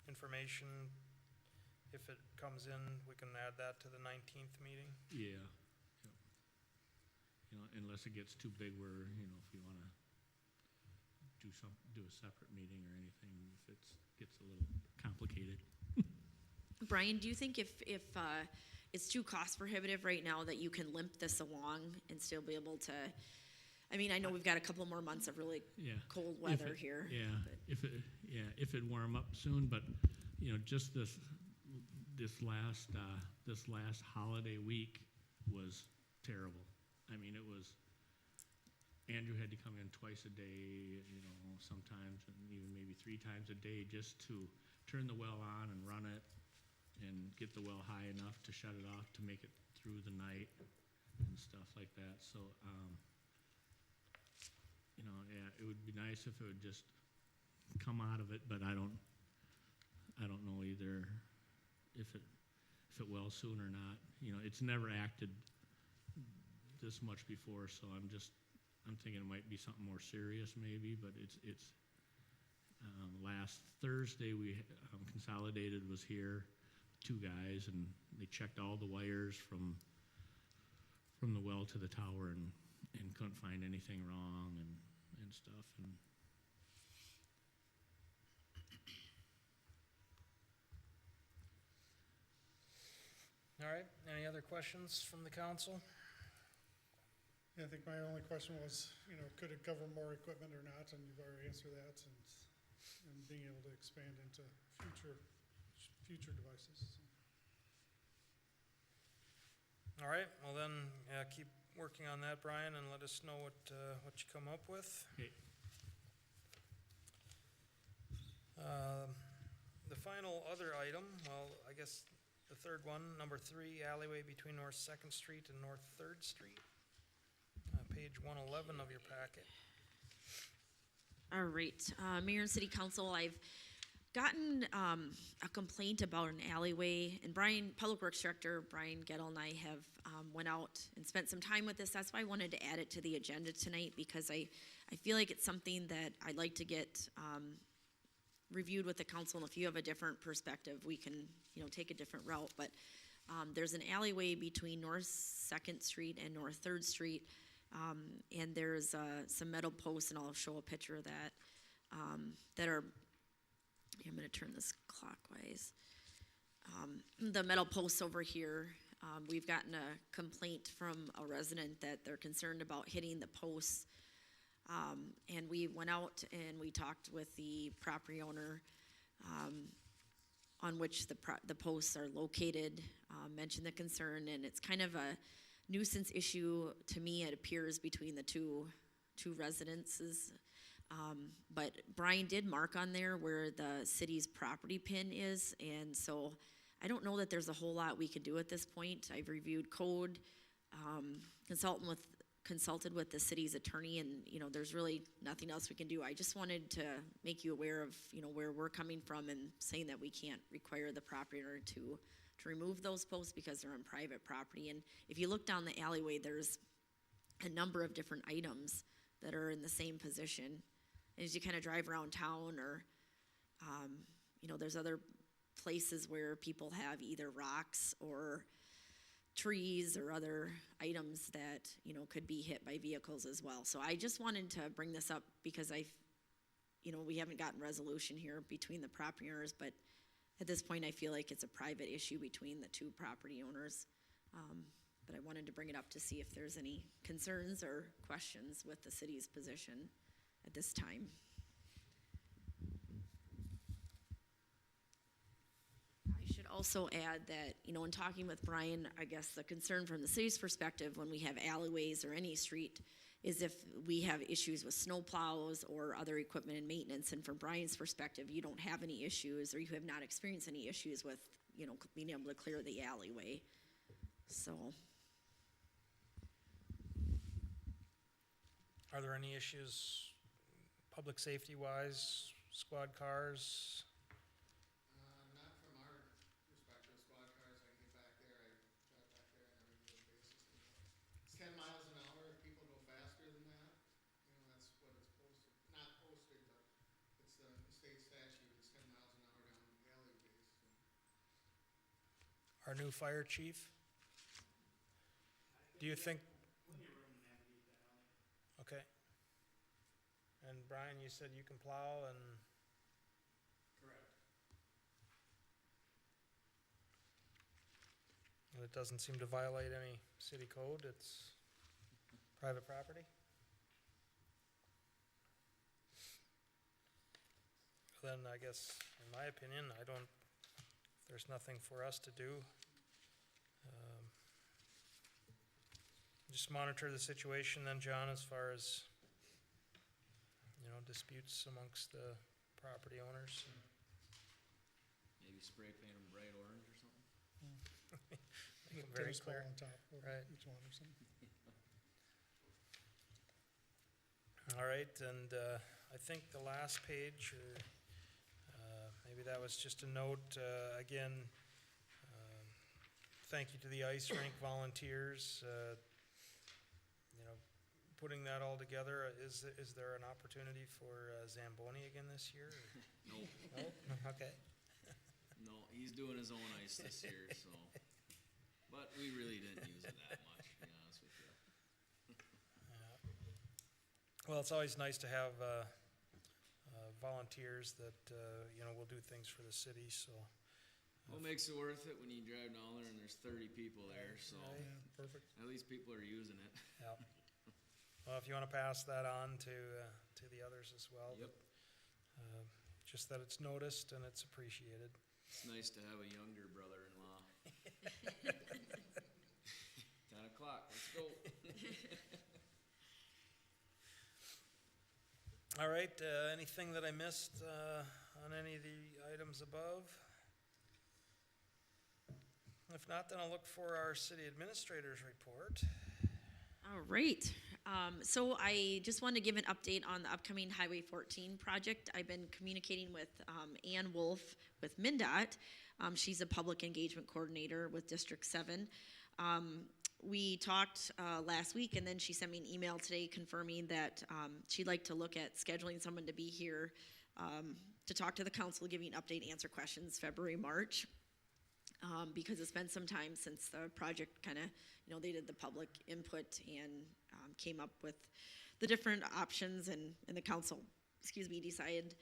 information. If it comes in, we can add that to the 19th meeting. Yeah, yep. Unless it gets too big where, if you wanna do a separate meeting or anything, if it gets a little complicated. Brian, do you think if it's too cost prohibitive right now that you can limp this along and still be able to, I mean, I know we've got a couple more months of really Yeah. cold weather here. Yeah, but- if it warm up soon, but, just this last holiday week was terrible. I mean, Andrew had to come in twice a day, sometimes, and even maybe 3 times a day just to turn the well on and run it and get the well high enough to shut it off to make it through the night and stuff like that. So, it would be nice if it would just come out of it, but I don't know either if it will soon or not. It's never acted this much before, so I'm thinking it might be something more serious maybe, but it's last Thursday Consolidated was here, 2 guys, and they checked all the wires from the well to the tower and couldn't find anything wrong and stuff. And All right, any other questions from the council? Yeah, I think my only question was, could it cover more equipment or not, and you've already answered that, and being able to expand into future devices. So. All right, well then, keep working on that, Brian, and let us know what you come up with. Okay. The final other item, well, I guess the third one, number 3, alleyway between North 2nd Street and North 3rd Street. Page 111 of your packet. All right, Mayor and City Council, I've gotten a complaint about an alleyway, and Public Works Director Brian Gettle and I have went out and spent some time with this. That's why I wanted to add it to the agenda tonight, because I feel like it's something that I'd like to get reviewed with the council, and if you have a different perspective, we can take a different route. But there's an alleyway between North 2nd Street and North 3rd Street, and there's some metal posts, and I'll show a picture of that, that are, I'm going to turn this clockwise. The metal posts over here, we've gotten a complaint from a resident that they're concerned about hitting the posts. And we went out and we talked with the property owner on which the posts are located, mentioned the concern, and it's kind of a nuisance issue to me, it appears, between the two residences. But Brian did mark on there where the city's property pin is, and so I don't know that there's a whole lot we can do at this point. I've reviewed code, consulted with the city's attorney, and there's really nothing else we can do. I just wanted to make you aware of where we're coming from, and saying that we can't require the property owner to remove those posts because they're on private property. And if you look down the alleyway, there's a number of different items that are in the same position. As you kind of drive around town, or there's other places where people have either rocks or trees or other items that could be hit by vehicles as well. So I just wanted to bring this up because we haven't gotten resolution here between the property owners, but at this point I feel like it's a private issue between the two property owners. But I wanted to bring it up to see if there's any concerns or questions with the city's position at this time. I should also add that, in talking with Brian, I guess the concern from the city's perspective when we have alleyways or any street is if we have issues with snow plows or other equipment and maintenance. And from Brian's perspective, you don't have any issues, or you have not experienced any issues with, being able to clear the alleyway. So. Are there any issues public safety wise, squad cars? Not from our perspective, squad cars, I can get back there, I drive back there on a regular basis. It's 10 miles an hour, if people go faster than that, you know, that's what it's posted, not posted, but it's the state statute, it's 10 miles an hour down alleyways, so. Our new fire chief? Do you think? Plenty of room to navigate that alley. Okay. And Brian, you said you can plow and, Correct. and it doesn't seem to violate any city code, it's private property? Then I guess, in my opinion, there's nothing for us to do. Just monitor the situation then, John, as far as, you know, disputes amongst the property owners. Maybe spray paint them bright orange or something? Make it Put very a skull clear. on top of Right. each one or something. All right, and I think the last page, or maybe that was just a note, again, thank you to the ice rink volunteers, you know, putting that all together. Is there an opportunity for Zamboni again this year? No, No? Okay. no, he's doing his own ice this year, so. But we really didn't use it that much, to be honest with you. Well, it's always nice to have volunteers that, you know, will do things for the city, so. What makes it worth it when you drive down there and there's 30 people there, so Right. Yeah, perfect. at least people are using it. Yeah. Well, if you want to pass that on to the others as well. Yep. but, just that it's noticed and it's appreciated. It's nice to have a younger brother-in-law. 10 o'clock, let's go. All right, anything that I missed on any of the items above? If not, then I'll look for our city administrator's report. All right. So I just wanted to give an update on the upcoming Highway 14 project. I've been communicating with Ann Wolf with MnDOT. She's a public engagement coordinator with District 7. We talked last week, and then she sent me an email today confirming that she'd like to look at scheduling someone to be here to talk to the council, giving update, answer questions February, March. Because it's been some time since the project kind of, you know, they did the public input and came up with the different options, and the council, decided,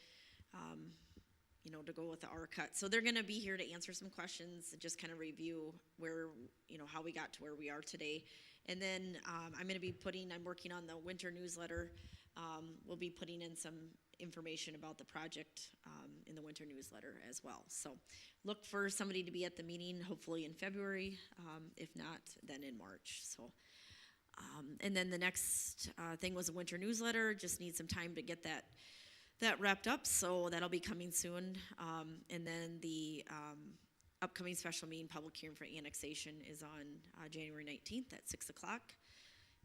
you know, to go with the R cut. So they're gonna be here to answer some questions, just kind of review where, you know, how we got to where we are today. And then I'm working on the winter newsletter. We'll be putting in some information about the project in the winter newsletter as well. So look for somebody to be at the meeting, hopefully in February, if not, then in March. So, and then the next thing was a winter newsletter. Just need some time to get that wrapped up, so that'll be coming soon. And then the upcoming special meeting, public hearing for annexation, is on January 19th at 6 o'clock.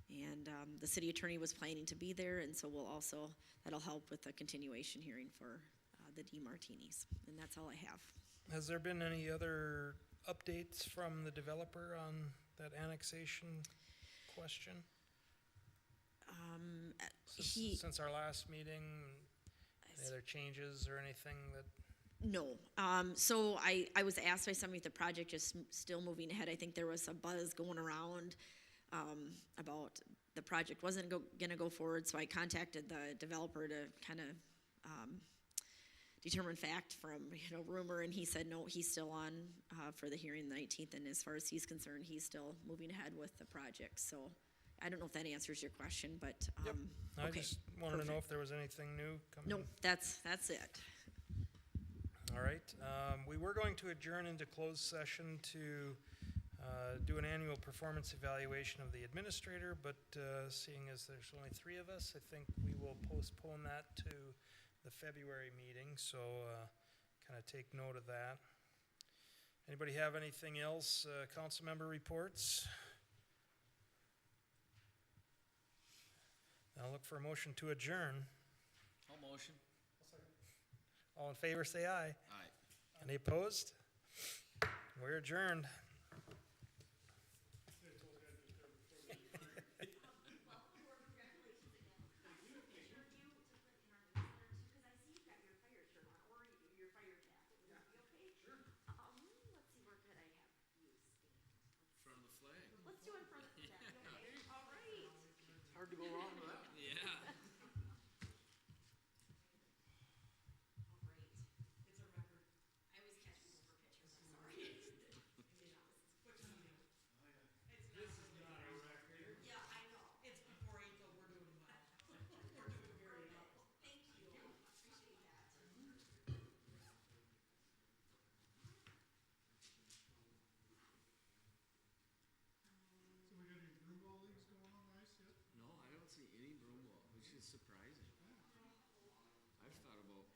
And the city attorney was planning to be there, and so that'll help with the continuation hearing for the DeMartinis. And that's all I have. Has there been any other updates from the developer on that annexation question? Since our last meeting, any other changes or anything that? No. So I was asked by somebody if the project is still moving ahead. I think there was a buzz going around about the project wasn't gonna go forward, so I contacted the developer to kind of determine fact from, you know, rumor, and he said no, he's still on for the hearing the 19th, and as far as he's concerned, he's still moving ahead with the project. So I don't know if that answers your question, but Yep. I okay. just wanted to know if there was anything new coming. Nope, that's it. All right, we were going to adjourn into closed session to do an annual performance evaluation of the administrator, but seeing as there's only 3 of us, I think we will postpone that to the February meeting, so kind of take note of that. Anybody have anything else? Council member reports? I'll look for a motion to adjourn. I'll motion? All in favor, say aye. Aye. Any opposed? We're adjourned. Front of the flag. Let's do it from, okay, all right. Hard to go wrong with that. Yeah. All right. It's a record. I always catch people for pictures, I'm sorry. This is not a record. Yeah, I know. It's before eight, though, we're doing well. We're doing very well. Thank you. Appreciate that. So we got any broom ball leagues going on ice yet? No, I don't see any broom ball, which is surprising. I've thought about